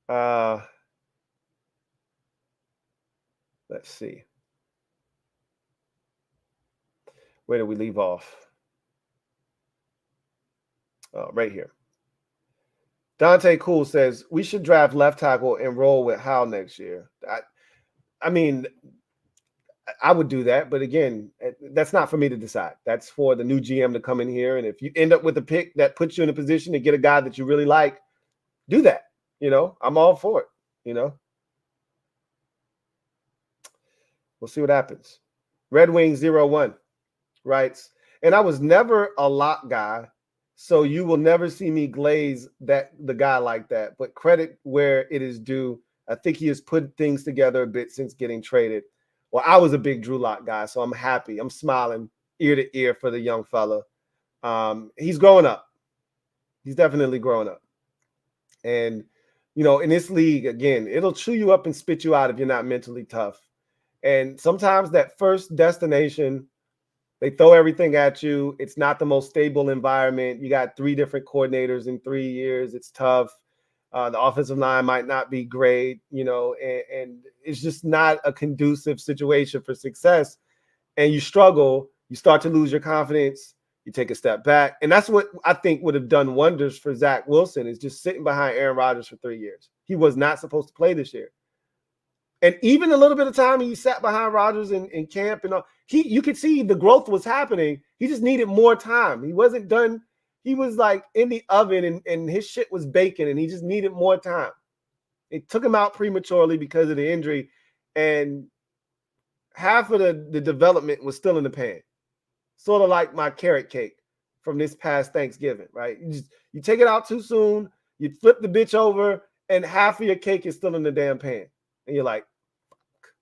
Let's see. Where did we leave off? Right here. Dante Cool says, we should draft left tackle and roll with Howell next year. I mean, I would do that. But again, that's not for me to decide. That's for the new GM to come in here. And if you end up with a pick that puts you in a position to get a guy that you really like, do that. I'm all for it, We'll see what happens. Red Wing 01 writes, and I was never a lock guy, so you will never see me glaze the guy like that. But credit where it is due. I think he has put things together a bit since getting traded. Well, I was a big Drew Lock guy, so I'm happy. I'm smiling ear to ear for the young fella. He's growing up. He's definitely growing up. And, in this league, again, it'll chew you up and spit you out if you're not mentally tough. And sometimes that first destination, they throw everything at you. It's not the most stable environment. You got 3 different coordinators in 3 years. It's tough. The offensive line might not be great, and it's just not a conducive situation for success. And you struggle. You start to lose your confidence. You take a step back. And that's what I think would have done wonders for Zach Wilson, is just sitting behind Aaron Rodgers for 3 years. He was not supposed to play this year. And even a little bit of time he sat behind Rodgers in camp, and you could see the growth was happening. He just needed more time. He wasn't done. He was like in the oven and his shit was baking, and he just needed more time. It took him out prematurely because of the injury, and half of the development was still in the pan. sort of like my carrot cake from this past Thanksgiving, right? You take it out too soon, you flip the bitch over, and half of your cake is still in the damn pan. And you're like, fuck.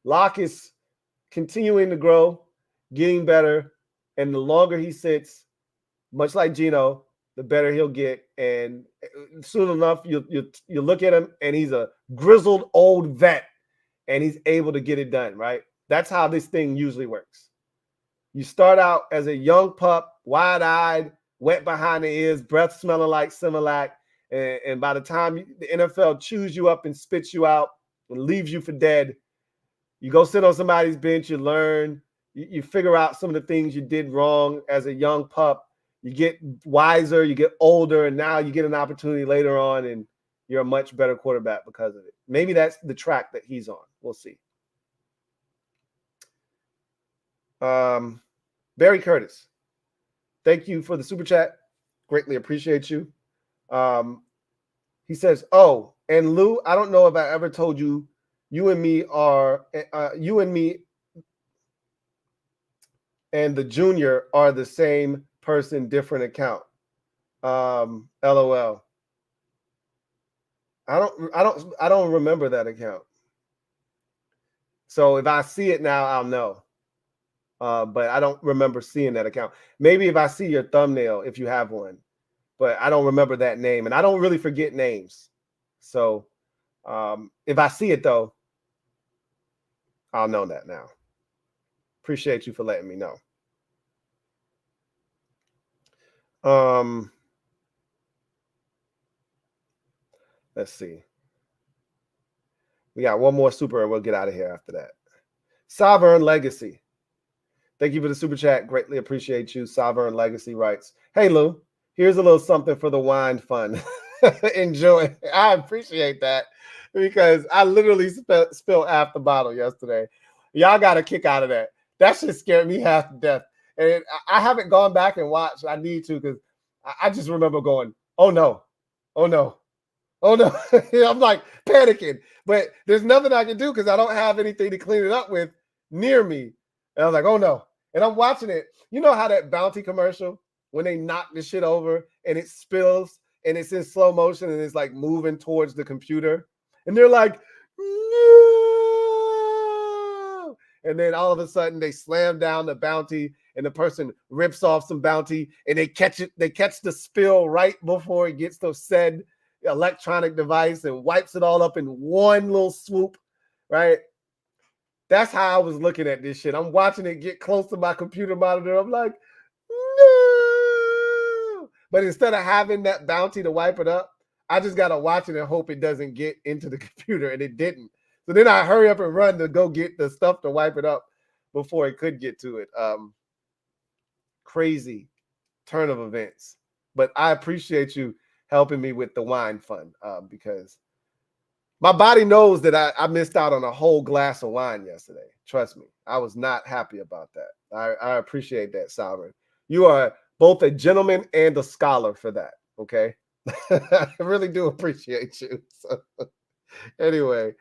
Locke is continuing to grow, getting better, and the longer he sits, much like Geno, the better he'll get. And soon enough, you look at him, and he's a grizzled old vet, and he's able to get it done, right? That's how this thing usually works. You start out as a young pup, wide-eyed, wet behind the ears, breath smelling like Similac, and by the time the NFL chews you up and spits you out and leaves you for dead, you go sit on somebody's bench, you learn, you figure out some of the things you did wrong as a young pup, you get wiser, you get older, and now you get an opportunity later on, and you're a much better quarterback because of it. Maybe that's the track that he's on. We'll see. Barry Curtis, thank you for the super chat. Greatly appreciate you. He says, oh, and Lou, I don't know if I ever told you, you and me and the junior are the same person, different account. LOL. I don't remember that account. So if I see it now, I'll know. But I don't remember seeing that account. Maybe if I see your thumbnail, if you have one, but I don't remember that name, and I don't really forget names. So if I see it though, I'll know that now. Appreciate you for letting me know. Let's see. We got one more super and we'll get out of here after that. Sovereign Legacy. Thank you for the super chat. Greatly appreciate you. Sovereign Legacy writes, hey, Lou, here's a little something for the wine fun. Enjoy. I appreciate that because I literally spilled half the bottle yesterday. Y'all got a kick out of that. That shit scared me half to death. And I haven't gone back and watched. I need to because I just remember going, oh, no. Oh, no. Oh, no. I'm like panicking. But there's nothing I can do because I don't have anything to clean it up with near me. And I was like, oh, no. And I'm watching it. You know how that Bounty commercial, when they knock the shit over and it spills and it's in slow motion and it's like moving towards the computer. And they're like, no. And then all of a sudden they slam down the Bounty and the person rips off some Bounty and they catch it. They catch the spill right before it gets to said electronic device and wipes it all up in one little swoop, right? That's how I was looking at this shit. I'm watching it get close to my computer monitor. I'm like, no. But instead of having that Bounty to wipe it up, I just got to watch it and hope it doesn't get into the computer, and it didn't. So then I hurry up and run to go get the stuff to wipe it up before it could get to it. Crazy turn of events. But I appreciate you helping me with the wine fund because my body knows that I missed out on a whole glass of wine yesterday. Trust me. I was not happy about that. I appreciate that, Sovereign. You are both a gentleman and a scholar for that, okay? I really do appreciate you. So, anyway,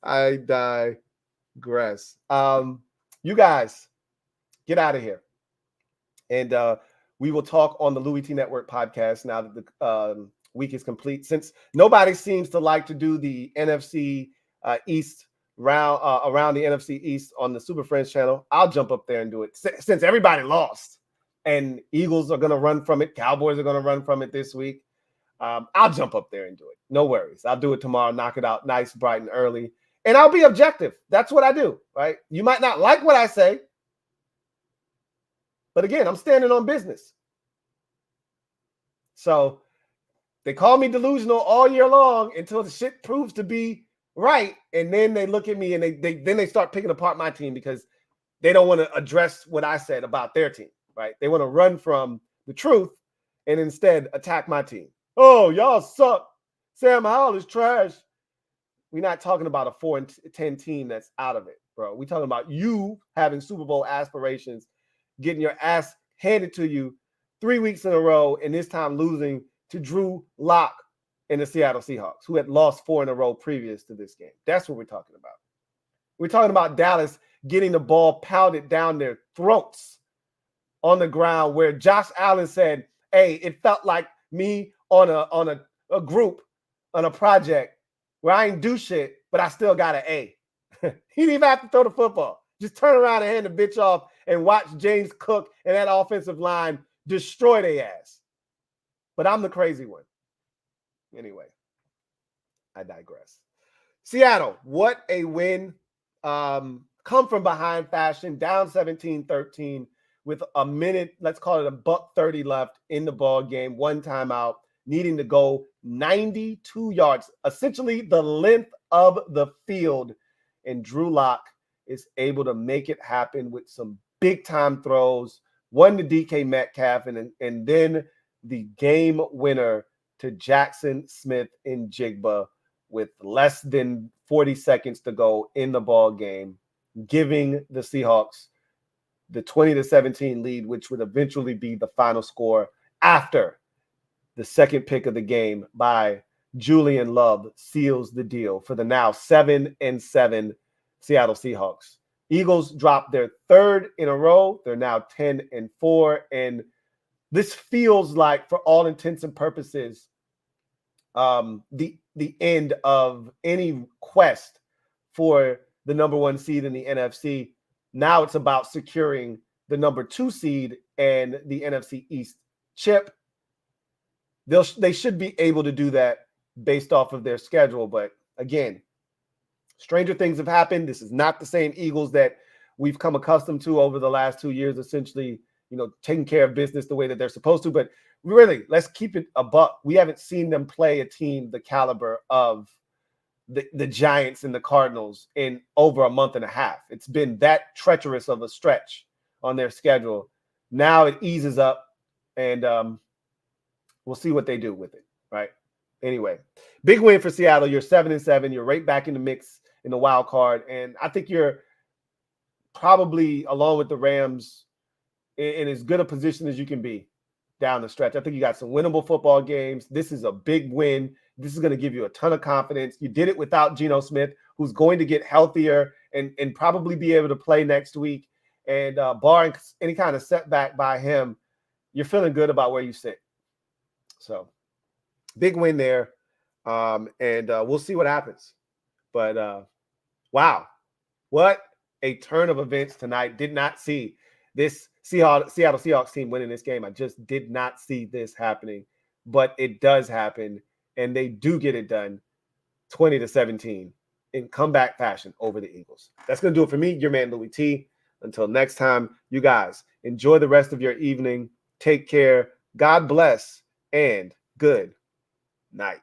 I digress. You guys, get out of here. And we will talk on the Louie T Network podcast now that the week is complete. Since nobody seems to like to do the NFC East round around the NFC East on the Super Friends channel, I'll jump up there and do it. Since everybody lost and Eagles are going to run from it, Cowboys are going to run from it this week, I'll jump up there and do it. No worries. I'll do it tomorrow, knock it out nice, bright, and early. And I'll be objective. That's what I do, right? You might not like what I say, but again, I'm standing on business. So they call me delusional all year long until the shit proves to be right. And then they look at me and they start picking apart my team because they don't want to address what I said about their team, right? They want to run from the truth and instead attack my team. Oh, y'all suck. Sam Howell is trash. We're not talking about a 4-10 team that's out of it, bro. We're talking about you having Super Bowl aspirations, getting your ass handed to you 3 weeks in a row, and this time losing to Drew Lock and the Seattle Seahawks, who had lost 4 in a row previous to this game. That's what we're talking about. We're talking about Dallas getting the ball pounded down their throats on the ground, where Josh Allen said, hey, it felt like me on a group, on a project where I ain't do shit, but I still got an A. He didn't even have to throw the football. Just turn around and hand the bitch off and watch James Cook and that offensive line destroy their ass. But I'm the crazy one. Anyway, I digress. Seattle, what a win. Come from behind fashion, down 17-13 with a minute, let's call it $1:30 left in the ball game, one timeout, needing to go 92 yards, essentially the length of the field. And Drew Lock is able to make it happen with some big-time throws, one to DK Metcalf, and then the game winner to Jackson Smith-Njigba with less than 40 seconds to go in the ball game, giving the Seahawks the 20-17 lead, which would eventually be the final score after the second pick of the game by Julian Love seals the deal for the now 7-7 Seattle Seahawks. Eagles dropped their third in a row. They're now 10-4, and this feels like, for all intents and purposes, the end of any quest for the number one seed in the NFC. Now it's about securing the number 2 seed and the NFC East chip. They should be able to do that based off of their schedule. But again, stranger things have happened. This is not the same Eagles that we've come accustomed to over the last 2 years, essentially, taking care of business the way that they're supposed to. But really, let's keep it a buck. We haven't seen them play a team the caliber of the Giants and the Cardinals in over a month and a half. It's been that treacherous of a stretch on their schedule. Now it eases up, and we'll see what they do with it, right? Anyway, big win for Seattle. You're 7-7. You're right back in the mix in the wild card, and I think you're probably, along with the Rams, in as good a position as you can be down the stretch. I think you got some winnable football games. This is a big win. This is going to give you a ton of confidence. You did it without Geno Smith, who's going to get healthier and probably be able to play next week. And barring any kind of setback by him, you're feeling good about where you sit. So big win there. And we'll see what happens. But wow, what a turn of events tonight. Did not see this Seattle Seahawks team winning this game. I just did not see this happening, but it does happen, and they do get it done 20-17 in comeback fashion over the Eagles. That's going to do it for me, your man, Louie T. Until next time, you guys, enjoy the rest of your evening. Take care. God bless, and good night.